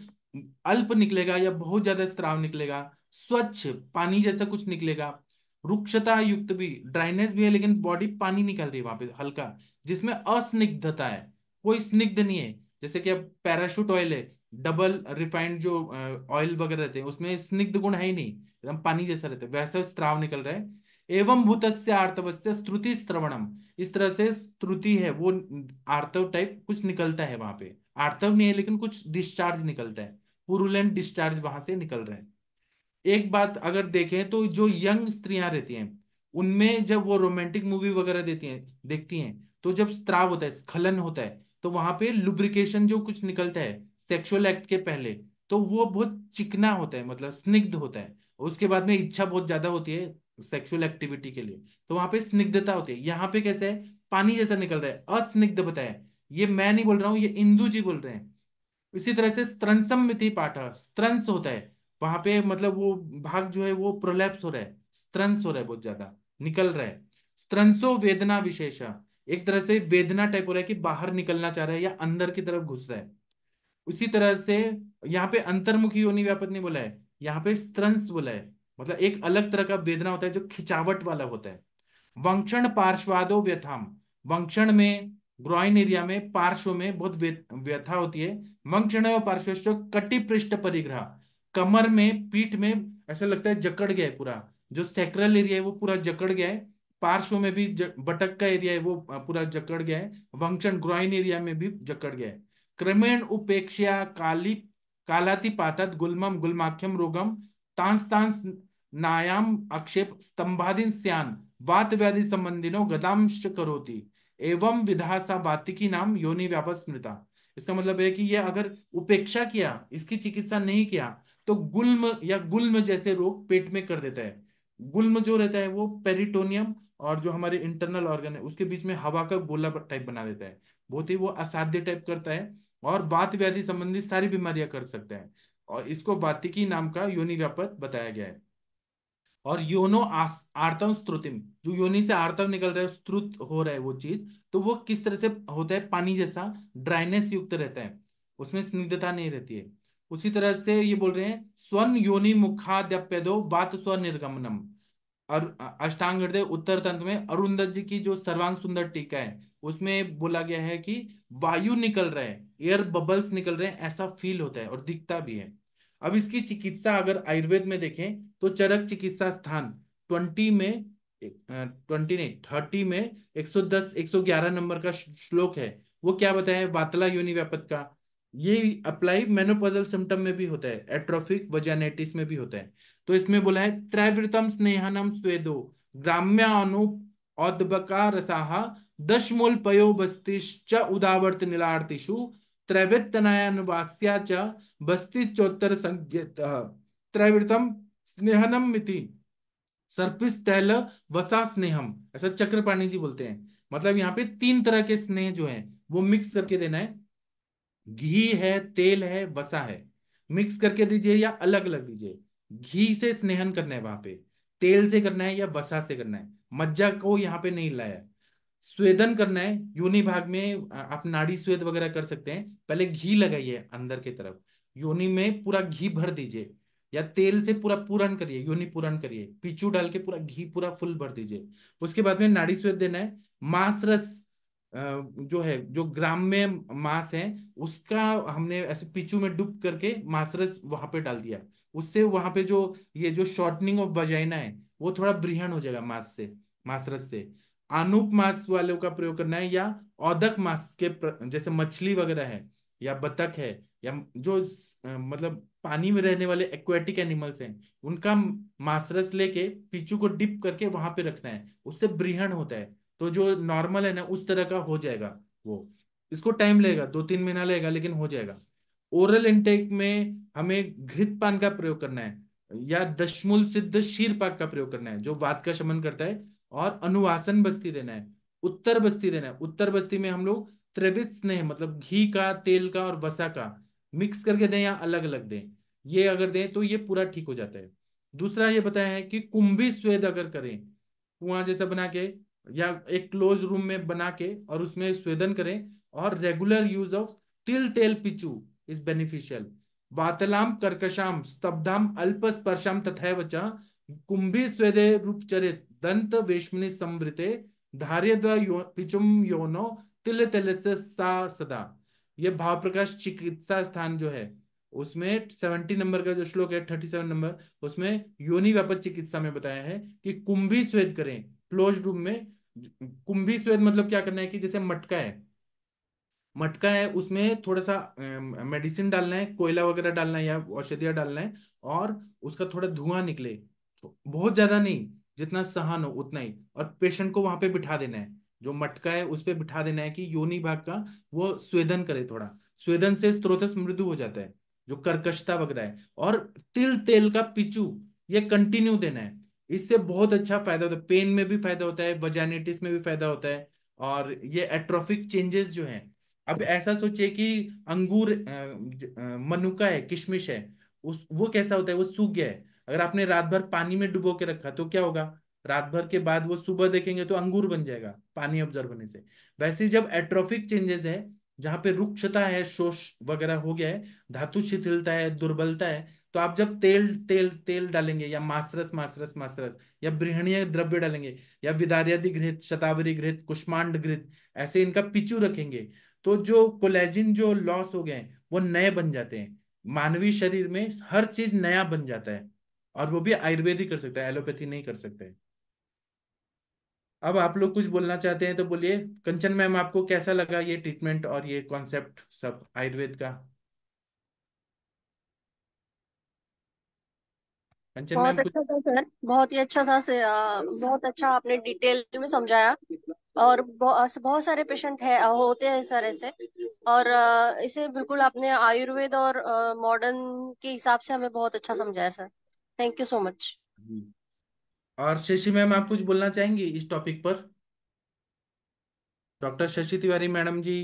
अल्प निकलेगा, या बहुत ज्यादा स्त्राव निकलेगा, स्वच्छ पानी जैसा कुछ निकलेगा। रुक्षता युक्त भी, ड्राइनेस भी है लेकिन बॉडी पानी निकल रही है वहां पे हल्का, जिसमें अस्निग्धता है, कोई स्निग्ध नहीं है। जैसे कि अब पैराशूट ऑयल है, डबल रिफाइंड जो ऑयल वगैरह रहते हैं उसमें स्निग्ध गुण है ही नहीं, एकदम पानी जैसा रहता है, वैसा स्त्राव निकल रहा है। एवं भूतस्य आर्तवस्य श्रुति श्रवणम, इस तरह से श्रुति है वो आर्तव टाइप कुछ निकलता है वहां पे, आर्तव नहीं है लेकिन कुछ डिस्चार्ज निकलता है, पुरुलेंट डिस्चार्ज वहां से निकल रहा है। एक बात अगर देखें तो जो यंग स्त्रियां रहती हैं उनमें जब वो रोमांटिक मूवी वगैरह देती हैं देखती हैं, तो जब स्त्राव होता है, स्खलन होता है, तो वहां पे लुब्रिकेशन जो कुछ निकलता है सेक्सुअल एक्ट के पहले, तो वो बहुत चिकना होता है, मतलब स्निग्ध होता है। और उसके बाद में इच्छा बहुत ज्यादा होती है सेक्सुअल एक्टिविटी के लिए, तो वहां पे स्निग्धता होती है। यहाँ पे कैसे है, पानी जैसा निकल रहा है, अस्निग्ध बताया। ये मैं नहीं बोल रहा हूँ, ये इंदु जी बोल रहे हैं। इसी तरह से स्त्रंसम मिति पाठ, स्त्रंस होता है वहां पे, मतलब वो भाग जो है वो प्रोलैप्स हो रहा है, स्त्रंस हो रहा है, बहुत ज्यादा निकल रहा है। स्त्रंसो वेदना विशेषा, एक तरह से वेदना टाइप हो रहा है कि बाहर निकलना चाह रहा है या अंदर की तरफ घुस रहा है। उसी तरह से यहाँ पे अंतर्मुखी योनि व्यापक नहीं बोला है, यहाँ पे स्त्रंस बोला है, मतलब एक अलग तरह का वेदना होता है जो खिंचावट वाला होता है। वंक्षण पार्श्वादो व्यथाम, वंक्षण में ग्रॉइन एरिया में पार्श्व में बहुत व्यथा होती है। वंक्षण व पार्श्वश्च कटि पृष्ठ परिग्रह, कमर में पीठ में ऐसा लगता है जकड़ गया है पूरा, जो सेक्रल एरिया है वो पूरा जकड़ गया है। पार्श्व में भी बटक का एरिया है वो पूरा जकड़ गया है। वंक्षण ग्रॉइन एरिया में भी जकड़ गया है। क्रमेण उपेक्षा काली कालातिपातत गुल्मम गुल्माख्यम रोगम तांस तांस नायाम अक्षेप स्तंभादीन स्यान वात व्याधि संबंधिनो गदांश करोति एवं विधासा वातिकी नाम योनि व्यापक स्मृता। इसका मतलब है कि ये अगर उपेक्षा किया, इसकी चिकित्सा नहीं किया, तो गुल्म या गुल्म जैसे रोग पेट में कर देता है। गुल्म जो रहता है वो पेरिटोनियम और जो हमारे इंटरनल ऑर्गन है उसके बीच में हवा का गोला टाइप बना देता है, बहुत ही वो असाध्य टाइप करता है। और वात व्याधि संबंधी सारी बीमारियां कर सकता है, और इसको वातिकी नाम का योनि व्यापक बताया गया है। और योनो आर्तव स्त्रुतिम, जो योनि से आर्तव निकल रहा है, स्त्रुत हो रहा है वो चीज, तो वो किस तरह से होता है, पानी जैसा ड्राइनेस युक्त रहता है, उसमें स्निग्धता नहीं रहती है। उसी तरह से ये बोल रहे हैं स्वर्ण योनि मुखाद्यपेदो वात स्व निर्गमनम। और अष्टांग हृदय उत्तर तंत्र में अरुंधत जी की जो सर्वांग सुंदर टीका है उसमें बोला गया है कि वायु निकल रहा है, एयर बबल्स निकल रहे हैं, ऐसा फील होता है और दिखता भी है। अब इसकी चिकित्सा अगर आयुर्वेद में देखें तो चरक चिकित्सा स्थान 20 में 20 नहीं 30 में 110 111 नंबर का श्लोक है, वो क्या बताया है, वातला योनि व्यापक का। ये अप्लाई मेनोपॉजल सिम्टम में भी होता है, एट्रोफिक वजाइटिस में भी होता है। तो इसमें बोला है त्रैवृतम स्नेहनम स्वेदो ग्राम्यानु औद्बका रसाहा दशमूल पयो बस्तिश्च उदावर्त नीलार्तिषु त्रैवितनयानुवास्या च बस्ति चोत्तर संज्ञित त्रैवृतम स्नेहनम मिति सर्पिस तैल वसा स्नेहम, ऐसा चक्रपाणी जी बोलते हैं। मतलब यहाँ पे तीन तरह के स्नेह जो है वो मिक्स करके देना है, घी है, तेल है, वसा है, मिक्स करके दीजिए या अलग अलग दीजिए। घी से स्नेहन करना है वहां पे, तेल से करना है या वसा से करना है, मज्जा को यहाँ पे नहीं लाया है। स्वेदन करना है योनि भाग में, आप नाड़ी स्वेद वगैरह कर सकते हैं, पहले घी लगाइए अंदर की तरफ, योनि में पूरा घी भर दीजिए, या तेल से पूरा पूरण करिए, योनि पूरण करिए, पीछू डाल के पूरा घी पूरा फुल भर दीजिए। उसके बाद में नाड़ी स्वेद देना है। मांस रस जो है, जो ग्राम में मांस है उसका हमने ऐसे पीछू में डुब करके मांस रस वहां पे डाल दिया, उससे वहां पे जो ये जो शॉर्टनिंग ऑफ वजाइना है वो थोड़ा बृहण हो जाएगा मांस से, मांस रस से। आनुक मांस वालों का प्रयोग करना है, या औदक मांस के जैसे मछली वगैरह है या बतख है, या जो मतलब पानी में रहने वाले एक्वेटिक एनिमल्स हैं उनका मांस रस लेके पीछू को डिप करके वहां पे रखना है, उससे बृहण होता है। तो जो नॉर्मल है ना उस तरह का हो जाएगा वो। इसको टाइम लगेगा, 2-3 महीना लगेगा, लेकिन हो जाएगा। ओरल इंटेक में हमें घृत पान का प्रयोग करना है, या दशमूल सिद्ध शीर पाक का प्रयोग करना है जो वात का शमन करता है। और अनुवासन बस्ती देना है, उत्तर बस्ती देना है। उत्तर बस्ती में हम लोग त्रिविध स्नेह, मतलब घी का, तेल का और वसा का मिक्स करके दें या अलग अलग दें, ये अगर दें तो ये पूरा ठीक हो जाता है। दूसरा ये बताया है कि कुंभी स्वेद अगर करें, कुआं जैसा बना के या एक क्लोज रूम में बना के और उसमें स्वेदन करें, और रेगुलर यूज ऑफ तिल तेल पिचू इज बेनिफिशियल। वातलाम कर्कशाम स्तब्धाम अल्प स्पर्शाम तथैव च कुंभी स्वेदे रूपचरित दंत वेश्मनि संवृते धार्य पिचुम योनो तिल तिल से सा सदा। ये भाव प्रकाश चिकित्सा स्थान जो है उसमें 70 नंबर का जो श्लोक है, 37 नंबर, उसमें योनि व्यापक चिकित्सा में बताया है कि कुंभी स्वेद करें क्लोज रूम में। कुंभी स्वेद मतलब क्या करना है कि जैसे मटका है, मटका है उसमें थोड़ा सा मेडिसिन डालना है, कोयला वगैरह डालना है या औषधियाँ डालना है, और उसका थोड़ा धुआं निकले, तो बहुत ज्यादा नहीं, जितना सहन हो उतना ही, और पेशेंट को वहां पे बिठा देना है, जो मटका है उस पे बिठा देना है कि योनि भाग का वो स्वेदन करे थोड़ा। स्वेदन से स्त्रोतस मृदु हो जाता है, जो कर्कशता वगैरह है। और तिल तेल का पिचू ये कंटिन्यू देना है, इससे बहुत अच्छा फायदा होता है, पेन में भी फायदा होता है, वजाइनिटिस में भी फायदा होता है। और ये एट्रोफिक चेंजेस जो हैं, अब ऐसा सोचिए कि अंगूर मनुका है, किशमिश है, उस वो कैसा होता है, वो सूख गया है, अगर आपने रात भर पानी में डुबो के रखा तो क्या होगा, रात भर के बाद वो सुबह देखेंगे तो अंगूर बन जाएगा पानी ऑब्जर्व होने से। वैसे ही जब एट्रोफिक चेंजेस है, जहाँ पे रुक्षता है, शोष वगैरह हो गया है, धातु शिथिलता है, दुर्बलता है, तो आप जब तेल तेल तेल डालेंगे, या मासरस मासरस मासरस, या बृहणीय द्रव्य डालेंगे, या विदार्यादि घृत, शतावरी घृत, कुष्मांड घृत, ऐसे इनका पिचू रखेंगे, तो जो कोलेजिन जो लॉस हो गए हैं वो नए बन जाते हैं। मानवीय शरीर में हर चीज नया बन जाता है, और वो भी आयुर्वेद ही कर सकता है, एलोपैथी नहीं कर सकता है। अब आप लोग कुछ बोलना चाहते हैं तो बोलिए। कंचन मैम, आपको कैसा लगा ये ट्रीटमेंट और ये कॉन्सेप्ट सब आयुर्वेद का? कंचन मैम बहुत कुछ। अच्छा था सर, बहुत ही अच्छा था से बहुत अच्छा आपने डिटेल में समझाया। और बहुत सारे पेशेंट है होते हैं सर ऐसे। और इसे बिल्कुल आपने आयुर्वेद और मॉडर्न के हिसाब से हमें बहुत अच्छा समझाया सर। Thank you so much. जी। और शशि मैम, आप कुछ बोलना चाहेंगी इस टॉपिक पर? डॉक्टर शशि तिवारी मैडम जी।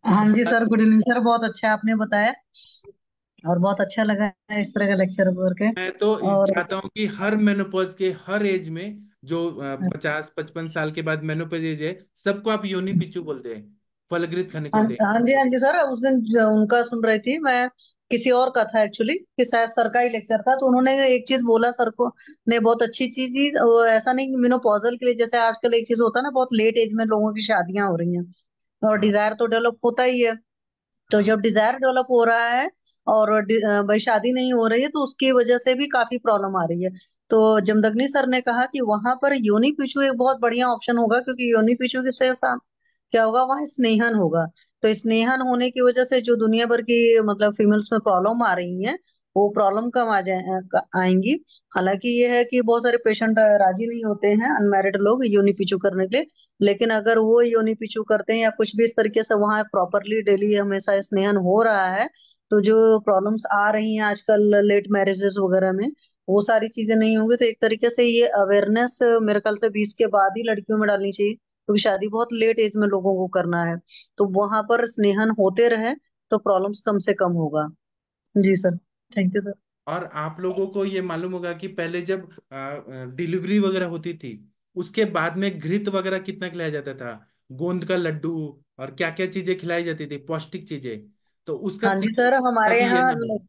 हाँ जी सर, गुड इवनिंग सर, बहुत अच्छा आपने बताया और बहुत अच्छा लगा है इस तरह का लेक्चर करके। मैं तो और चाहता हूँ कि हर मेनोपॉज के हर एज में, जो 50-55 साल के बाद मेनोपॉज एज है, सबको आप योनि पिचू बोलते हैं, फलगृत हाँ खनिकों दे। हाँ जी सर, उस दिन उनका सुन रही थी मैं, किसी और का था एक्चुअली, कि शायद सर का ही लेक्चर था, तो उन्होंने एक चीज बोला सर को, ने बहुत अच्छी चीज ही, वो ऐसा नहीं कि मेनोपॉजल के लिए, जैसे आजकल एक चीज होता है ना, बहुत लेट एज में लोगों की शादियां हो रही हैं, और हाँ डिजायर तो डेवलप होता ही है। तो हाँ जब डिजायर डेवलप हो रहा है और भाई शादी नहीं हो रही है, तो उसकी वजह से भी काफी प्रॉब्लम आ रही है। तो जमदग्नि सर ने कहा कि वहां पर योनि पीछू एक बहुत बढ़िया ऑप्शन होगा, क्योंकि योनि पीछू के साथ क्या होगा, वहां स्नेहन होगा। तो स्नेहन होने की वजह से जो दुनिया भर की मतलब फीमेल्स में प्रॉब्लम आ रही है, वो प्रॉब्लम कम आ जाए आएंगी। हालांकि ये है कि बहुत सारे पेशेंट राजी नहीं होते हैं, अनमैरिड लोग, योनि पीछू करने के लिए। लेकिन अगर वो योनि पिचू करते हैं या कुछ भी इस तरीके से वहां प्रॉपरली डेली हमेशा स्नेहन हो रहा है, तो जो प्रॉब्लम्स आ रही हैं आजकल लेट मैरिजेस वगैरह में, वो सारी चीजें नहीं होंगी। तो एक तरीके से ये अवेयरनेस मेरे ख्याल से 20 के बाद ही लड़कियों में डालनी चाहिए, क्योंकि शादी बहुत लेट एज में लोगों को करना है। तो वहां पर स्नेहन होते रहे तो प्रॉब्लम्स कम से कम होगा। जी सर, थैंक यू सर। और आप लोगों को ये मालूम होगा कि पहले जब डिलीवरी वगैरह होती थी, उसके बाद में घृत वगैरह कितना खिलाया जाता था, गोंद का लड्डू, और क्या क्या चीजें खिलाई जाती थी, पौष्टिक चीजें, तो उसका हाँ जी सीक्रेट सर, हमारे भी ये यहाँ ना हो। हाँ,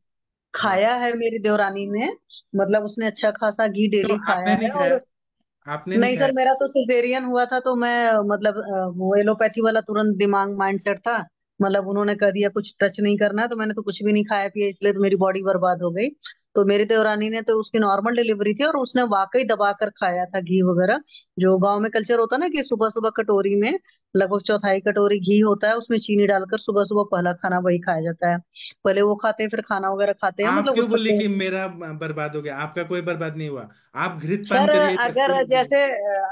खाया है मेरी देवरानी ने, मतलब उसने अच्छा खासा घी तो डेली खाया आपने नहीं है। खाया? और आपने नहीं नहीं खाया? सर, मेरा तो सिजेरियन हुआ था, तो मैं मतलब वो एलोपैथी वाला तुरंत दिमाग माइंड सेट था, मतलब उन्होंने कह दिया कुछ टच नहीं करना है, तो मैंने तो कुछ भी नहीं खाया पिया, इसलिए तो मेरी बॉडी बर्बाद हो गई। तो मेरी देवरानी ने, तो उसकी नॉर्मल डिलीवरी थी, और उसने वाकई दबा कर खाया था घी वगैरह। जो गांव में कल्चर होता है ना, कि सुबह सुबह कटोरी में लगभग चौथाई कटोरी घी होता है, उसमें चीनी डालकर सुबह सुबह पहला खाना वही खाया जाता है। पहले वो खाते हैं, फिर खाना वगैरह खाते हैं, आप मतलब क्यों उस बोली सबको। कि मेरा बर्बाद हो गया? आपका कोई बर्बाद नहीं हुआ, आप घृत पान सर करिए 10 किलो अगर घी। जैसे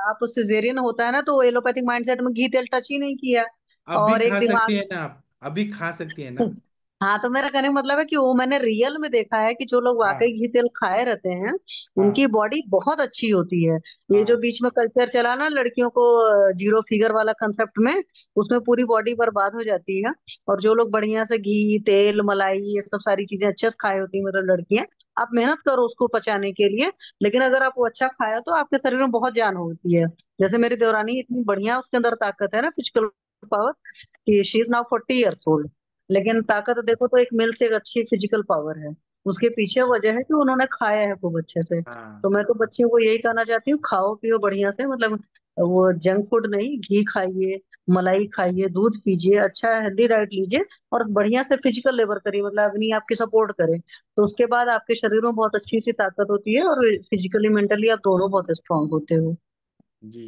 आप सिजेरियन होता है ना, तो एलोपैथिक माइंडसेट में घी तेल टच ही नहीं किया। अभी और एक खा सकती दिमाग है ना आप, अभी खा सकती है ना? हाँ, तो मेरा कहने का मतलब है कि वो मैंने रियल में देखा है कि जो लोग वाकई हाँ घी तेल खाए रहते हैं, उनकी हाँ बॉडी बहुत अच्छी होती है। ये जो हाँ बीच में कल्चर चला ना लड़कियों को जीरो फिगर वाला कंसेप्ट में, उसमें पूरी बॉडी बर्बाद हो जाती है। और जो लोग बढ़िया से घी तेल मलाई ये सब सारी चीजें अच्छे से खाए होती है, मतलब लड़कियां, आप मेहनत करो उसको पचाने के लिए, लेकिन अगर आप वो अच्छा खाया तो आपके शरीर में बहुत जान होती है। जैसे मेरी देवरानी, इतनी बढ़िया उसके अंदर ताकत है ना, फिजिकल पावर, कि she is now 40 years old, लेकिन ताकत देखो तो एक मेल से एक अच्छी फिजिकल पावर है। उसके पीछे वजह है कि उन्होंने खाया है खूब अच्छे से। हाँ। तो मैं तो बच्चियों को यही कहना चाहती हूँ, खाओ पियो बढ़िया से, मतलब वो जंक फूड नहीं, घी खाइए, मलाई खाइए, दूध पीजिए, अच्छा हेल्दी डाइट लीजिए, और बढ़िया से फिजिकल लेबर करिए, मतलब अपनी आपकी सपोर्ट करे। तो उसके बाद आपके शरीर में बहुत अच्छी सी ताकत होती है, और फिजिकली मेंटली आप दोनों बहुत स्ट्रांग होते हो। जी।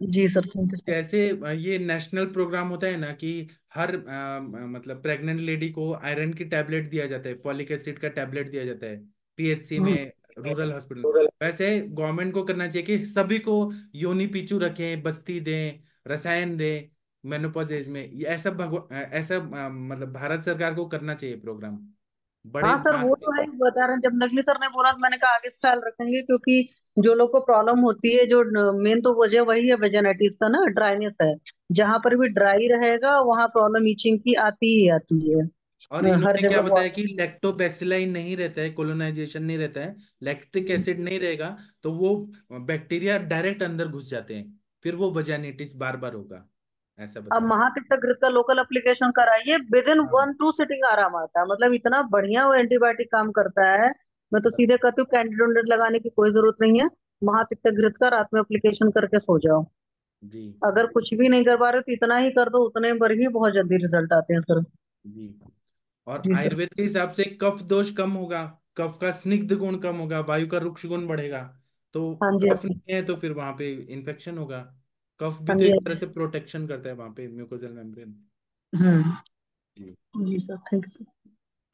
जी सर, थैंक यू सर। जैसे ये नेशनल प्रोग्राम होता है ना कि हर मतलब प्रेग्नेंट लेडी को आयरन की टैबलेट दिया जाता है, फॉलिक एसिड का टैबलेट दिया जाता है पीएचसी हम्म। में, रूरल हॉस्पिटल। वैसे गवर्नमेंट को करना चाहिए कि सभी को योनि पीचू रखें, बस्ती दें, रसायन दें मेनोपॉज एज में। ये ऐसा ऐसा मतलब भारत सरकार को करना चाहिए प्रोग्राम बड़े हाँ सर, मास वो में। तो है, बता रहे हैं, जब नकली सर ने बोला तो मैंने कहा आगे से ख्याल रखेंगे, क्योंकि जो लोग को प्रॉब्लम होती है, जो मेन तो वजह वही है, वेजाइटिस का ना, ड्राइनेस है। जहां पर भी ड्राई रहेगा वहां प्रॉब्लम ईचिंग की आती ही आती है। और हर इन्होंने क्या जगह बताया कि लैक्टोबैसिलाई नहीं रहता है, कोलोनाइजेशन नहीं रहता है, लैक्टिक एसिड नहीं रहेगा, तो वो बैक्टीरिया डायरेक्ट अंदर घुस जाते हैं, फिर वो वजाइनिटिस बार बार होगा, ऐसा अब बताया। महातिक्तघृत का लोकल एप्लीकेशन कराइए, विद इन हाँ। 1-2 सिटिंग आराम आता है, मतलब इतना बढ़िया वो एंटीबायोटिक काम करता है। मैं तो सीधे कहती हूँ कैंडिड वैंडिड लगाने की कोई जरूरत नहीं है। महातिक्तघृत का रात में एप्लीकेशन करके सो जाओ। जी। अगर कुछ भी नहीं कर पा रहे तो इतना ही कर दो, उतने पर ही बहुत जल्दी रिजल्ट आते हैं सर। जी। और जी सर। आयुर्वेद के हिसाब से कफ दोष कम होगा, कफ का स्निग्ध गुण कम होगा, वायु का रुक्ष गुण बढ़ेगा। तो हाँ जी, हाँ कफ जी। नहीं है तो फिर वहां पे इन्फेक्शन होगा। कफ भी हाँ तो जी, एक हाँ तरह जी। से प्रोटेक्शन करता है वहां पे, म्यूकोजल मेम्ब्रेन। हम्म। जी। जी सर, थैंक यू सर।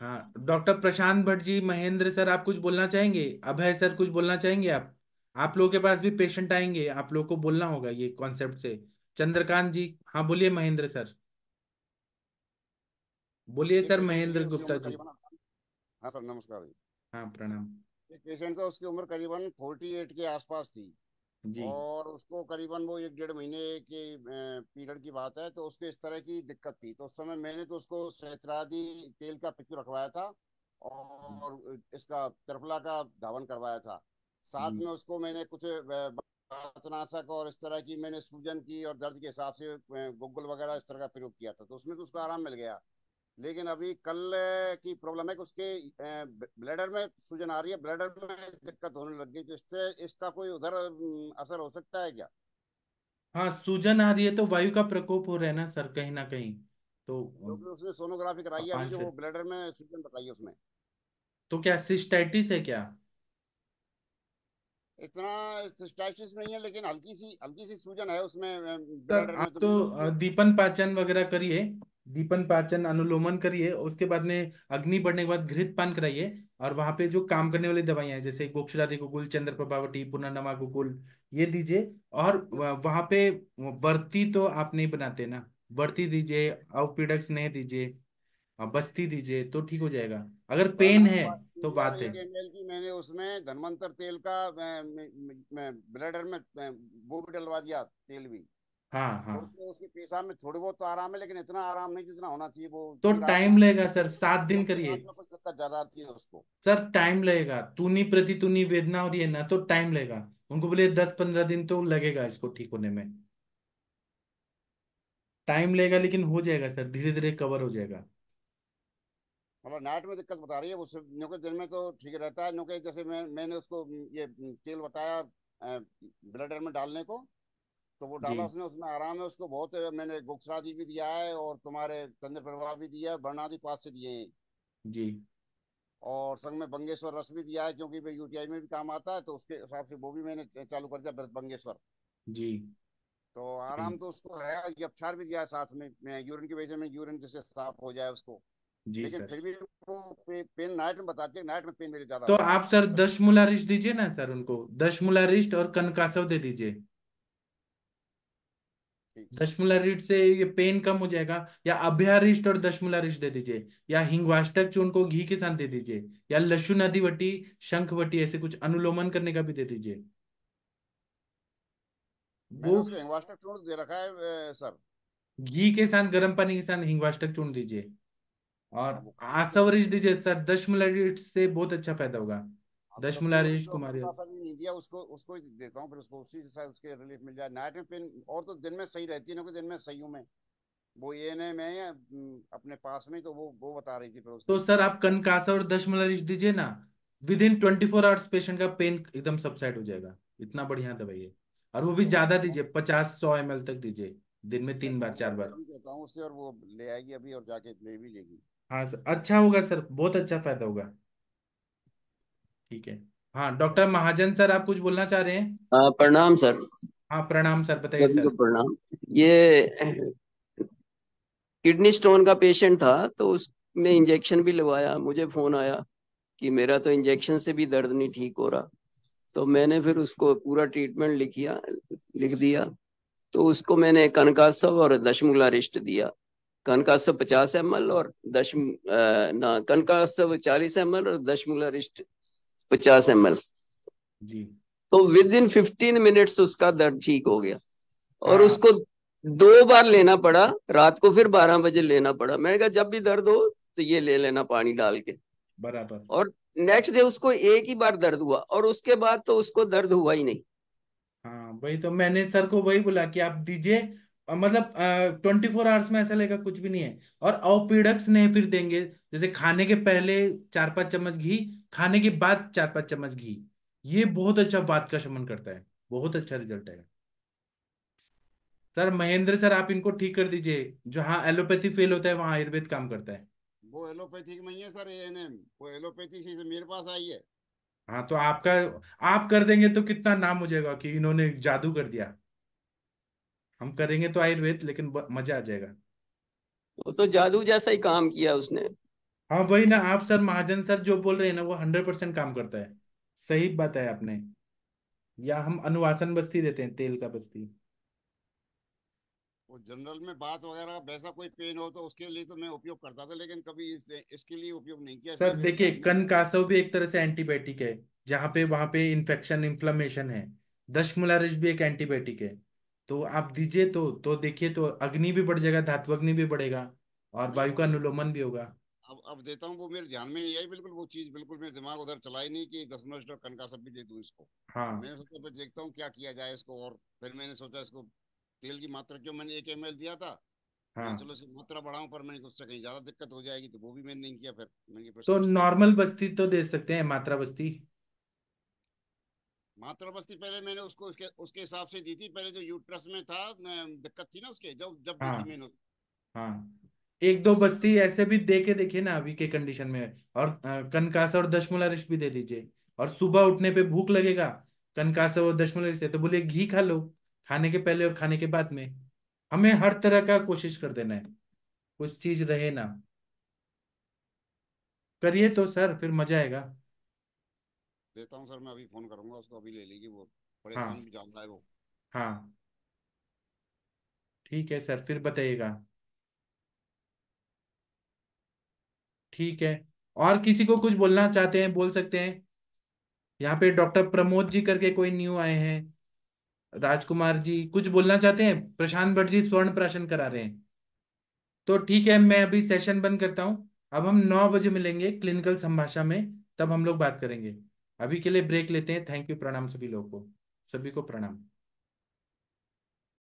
हाँ, डॉक्टर प्रशांत भट्ट जी, महेंद्र सर, आप कुछ बोलना चाहेंगे? अभय सर, कुछ बोलना चाहेंगे आप लोगों के पास भी पेशेंट आएंगे, आप लोगों को बोलना होगा ये कॉन्सेप्ट से। चंद्रकांत जी, हाँ बोलिए महेंद्र सर, बोलिए एक सर पेशेंट महेंद्र देखिए, उसकी गुप्ता उम्र जी। करीबन, हाँ सर नमस्कार जी। हाँ प्रणाम। एक पेशेंट था, उसकी उम्र करीबन 48 के आसपास थी। जी। और उसको करीबन वो 1-1.5 महीने के पीरियड की बात है, तो उसको इस तरह की दिक्कत थी। तो उस समय मैंने तो उसको सहस्त्रादि तेल का पिक्चर रखवाया था, और इसका त्रिफला का धावन करवाया था। साथ जी। में उसको मैंने कुछ वातनाशक और इस तरह की मैंने सूजन की और दर्द के हिसाब से गुग्गुल वगैरह इस तरह का प्रयोग किया था, तो उसमें तो उसको आराम मिल गया। लेकिन अभी कल की प्रॉब्लम है कि उसके ब्लैडर में सूजन आ रही है, ब्लैडर में दिक्कत होने लग गई। तो इससे इसका कोई उधर असर हो सकता है क्या? हाँ, सूजन आ रही है तो वायु का प्रकोप हो रहा है ना सर, कहीं ना कहीं। तो क्योंकि उसने सोनोग्राफी कराई है अभी, जो पाँच, वो ब्लैडर में सूजन बताई है उसमें। तो क्या सिस्टाइटिस है क्या? इतना सिस्टाइटिस नहीं है, लेकिन हल्की सी सूजन है उसमें सर ब्लैडर आप में, तो तो मैं उसको। दीपन पाचन वगैरह करिए, दीपन पाचन अनुलोमन करिए, उसके बाद में अग्नि बढ़ने के बाद घृत पान कराइए। और वहां पे जो काम करने वाली दवाइयां हैं जैसे गोक्षरादि गुकुल, चंद्र प्रभावटी, पुनर्नवा गुकुल, ये दीजिए। और वहां पे वर्ती तो आप नहीं बनाते ना, वर्ती दीजिए, अवपीडक्स नहीं दीजिए, बस्ती दीजिए तो ठीक हो जाएगा। अगर पेन है वर्णनवास तो दी और बात है। 1 ml की मैंने उसमें धनवंतर तेल का ब्लैडर में वो भी डलवा दिया, तेल भी। हाँ हाँ। और उसको उसके पेशाब में थोड़ी बहुत तो आराम है, लेकिन इतना आराम नहीं जितना होना चाहिए। वो तो कि रात में टाइम लगेगा सर, 7 दिन लेकिन करिए। रात में कुछ दिक्कत ज्यादा आती है उसको। सर टाइम लगेगा, तूनी प्रति तूनी वेदना हो रही है ना, तो टाइम लगेगा। उनको बोले 10-15 दिन तो लगेगा इसको ठीक होने में। टाइम लगेगा लेकिन हो जाएगा सर, धीरे धीरे कवर हो जाएगा। मतलब नाइट में दिक्कत बता रही है उससे, न्यों के दिन में तो ठीक रहता है। न्यों के जैसे मैंने उसको ये तेल बताया ब्लैडर में डालने को, तो वो जी। डाला उसने, उसमें आराम है उसको बहुत। मैंने गुप्तरादि भी दिया है, और तुम्हारे चंद्र प्रभा भी दिया है, वर्णादि पास से दिए हैं। जी। और संग में बंगेश्वर रस भी दिया है, क्योंकि वो यूटीआई में भी काम आता है, तो उसके हिसाब से वो भी मैंने चालू कर दिया, बंगेश्वर। जी। तो जी। आराम तो उसको है। ये उपचार भी दिया है साथ में, यूरिन की वजह में, यूरिन जिससे साफ हो जाए उसको। जी लेकिन सर। फिर भी वो पेन नाइट में बताती है, नाइट में पेन मेरे ज्यादा तो होता है। आप सर 10 मूलारिस्ट दीजिए ना सर उनको, 10 मूलारिस्ट और कनकासव दे दीजिए। ठीक। 10 मूलारिस्ट से ये पेन कम हो जाएगा। या अभ्यारिस्ट और 10 मूलारिस्ट दे दीजिए, या हिंगवाष्टक चूर्ण को घी के साथ दे दीजिए, या लशुन अधिवटी, शंखवटी, ऐसे कुछ अनुलोमन करने का भी दे दीजिए। वो मैंने उसको हिंगवाष्टक चूर्ण दे रखा है सर। घी के साथ, गर्म पानी के साथ हिंगवाष्टक चूर्ण दीजिए। हाँ, और वो उसको आसवरिश दीजिए सर, 10 मूलारिस्ट से बहुत अच्छा फायदा होगा। अब दस तब तो मूलारिस्ट जो कुमारी। कनकासा भी नहीं दिया उसको, उसको ही देता हूँ। फिर उसको उसी से शायद उसके रिलीफ मिल जाए। नाइट में पेन और तो दिन में सही रहती है ना, कि दिन में सही हूँ मैं। वो एएनएम है अपने पास में, तो वो बता रही थी फिर उस तो दिन। सर आप कनकासा और दशमलव दीजिए ना, विद इन 24 आवर्स पेशेंट का पेन एकदम सबसाइड हो जाएगा। इतना बढ़िया दवाई है। और वो भी तो ज्यादा बताऊँ, दीजिए, 50-100 ml तक दीजिए, दिन में मैं 3 बार कहूँगा, 4 बार। मैं भी कहता हूँ उससे, और वो ले आएगी अभी और जाके ले भी लेगी। हाँ सर, अच्छा होगा सर, बहुत अच्छा फायदा होगा। ठीक है। हाँ डॉक्टर महाजन सर, आप कुछ बोलना चाह रहे हैं? हाँ, प्रणाम सर। हाँ प्रणाम सर, बताइए सभी को सर। प्रणाम। ये किडनी स्टोन का पेशेंट था, तो उसने इंजेक्शन भी लगवाया। मुझे फोन आया कि मेरा तो इंजेक्शन से भी दर्द नहीं ठीक हो रहा। तो मैंने फिर उसको पूरा ट्रीटमेंट लिख दिया। तो उसको मैंने कनकासव और दशमूलारिस्ट दिया। कनकासव 50 ml और कनकासव 40 ml और दशमूलारिस्ट 50 ml। जी। तो विद इन 15 मिनट्स उसका दर्द ठीक हो गया। और हाँ उसको 2 बार लेना पड़ा, रात को फिर 12 बजे लेना पड़ा। मैंने कहा जब भी दर्द हो तो ये ले लेना पानी डाल के। बराबर। और नेक्स्ट डे उसको एक ही बार दर्द हुआ, और उसके बाद तो उसको दर्द हुआ ही नहीं। हाँ वही तो मैंने सर को वही बोला कि आप दीजिए, मतलब 24 आवर्स में ऐसा लगेगा कुछ भी नहीं है। और अवपीड़क स्नेह फिर देंगे, जैसे खाने के पहले 4-5 चम्मच घी, खाने के बाद 4-5 चम्मच घी। ये बहुत अच्छा वात का शमन करता है, बहुत अच्छा रिजल्ट है। सर महेंद्र सर, आप इनको ठीक कर दीजिए। जहाँ एलोपैथी फेल होता है वहाँ आयुर्वेद काम करता है। वो एलोपैथिक में ही है सर, एएनएम। वो एलोपैथी से मेरे पास आई है। हाँ तो आपका, आप कर देंगे तो कितना नाम हो जाएगा कि इन्होंने जादू कर दिया। हम करेंगे तो आयुर्वेद, लेकिन मजा आ जाएगा। वो तो जादू जैसा ही काम किया उसने। हाँ वही ना, आप सर महाजन सर जो बोल रहे हैं ना, वो 100% काम करता है। सही बात है आपने। या हम अनुवासन बस्ती देते हैं, तेल का बस्ती। वो जनरल में बात वगैरह वैसा कोई पेन हो तो उसके लिए तो मैं उपयोग करता था, लेकिन कभी इसके लिए उपयोग नहीं किया, सर इसलिए मेरे देखिए, ध्यान में नहीं आया। कनकासव भी एक तरह से एंटीबायोटिक है, जहाँ पे वहां पे इन्फेक्शन इन्फ्लेमेशन है। दशमूलारिश भी एक एंटीबायोटिक है। तो आप दीजिए तो देखिए, तो अग्नि भी बढ़ जाएगा, धात्वग्नि भी बढ़ेगा, और नहीं वायु वो का मैं अनुलोमन भी होगा। अब देता हूँ, वो मेरे ध्यान में नहीं आई बिल्कुल। वो चीज बिल्कुल मेरे दिमाग उधर चला ही नहीं कि 10 मिनट कन का सब भी दे दूं इसको। हाँ मैंने सोचा फिर देखता हूँ क्या किया जाए इसको। और फिर मैंने सोचा इसको तेल की मात्रा, जो मैंने 1 ml दिया था, मैंने हाँ। चलो इसकी मात्रा बढ़ाऊं, पर मैंने उससे कहीं ज्यादा दिक्कत हो जाएगी, तो वो भी मैंने नहीं किया। फिर मैंने फिर तो स्विच किया। नॉर्मल बस्ती तो दे सकते हैं, मात्रा बस्ती। मात्रा बस्ती पहले मैंने उसको उसके उसके हिसाब से दी थी। पहले जो यूट्रस में था दिक्कत थी ना उसके, जब जब दी थी हाँ मैंने। हाँ। एक दो उससे बस्ती मतलब ऐसे भी दे के देखिए ना अभी के कंडीशन में। और कनकासा और दशमूलारिश भी दे दीजिए। और सुबह उठने पे भूख लगेगा, कनकासा और दशमूलारिश से तो बोलिए घी खा लो, खाने के पहले और खाने के बाद में। हमें हर तरह का कोशिश कर देना है, कुछ चीज रहे ना। करिए तो सर, फिर मजा आएगा। देता हूँ सर, मैं अभी फोन करूंगा उसको, अभी ले लेगी वो। हाँ परेशान भी ज्यादा है वो। हाँ। ठीक है सर, फिर बताइएगा। ठीक है। और किसी को कुछ बोलना चाहते हैं, बोल सकते हैं। यहाँ पे डॉक्टर प्रमोद जी करके कोई न्यू आए हैं। राजकुमार जी कुछ बोलना चाहते हैं। प्रशांत भट्ट जी स्वर्ण प्राशन करा रहे हैं। तो ठीक है, मैं अभी सेशन बंद करता हूँ। अब हम 9 बजे मिलेंगे क्लिनिकल संभाषा में, तब हम लोग बात करेंगे। अभी के लिए ब्रेक लेते हैं। थैंक यू, प्रणाम सभी लोगों को, सभी को प्रणाम।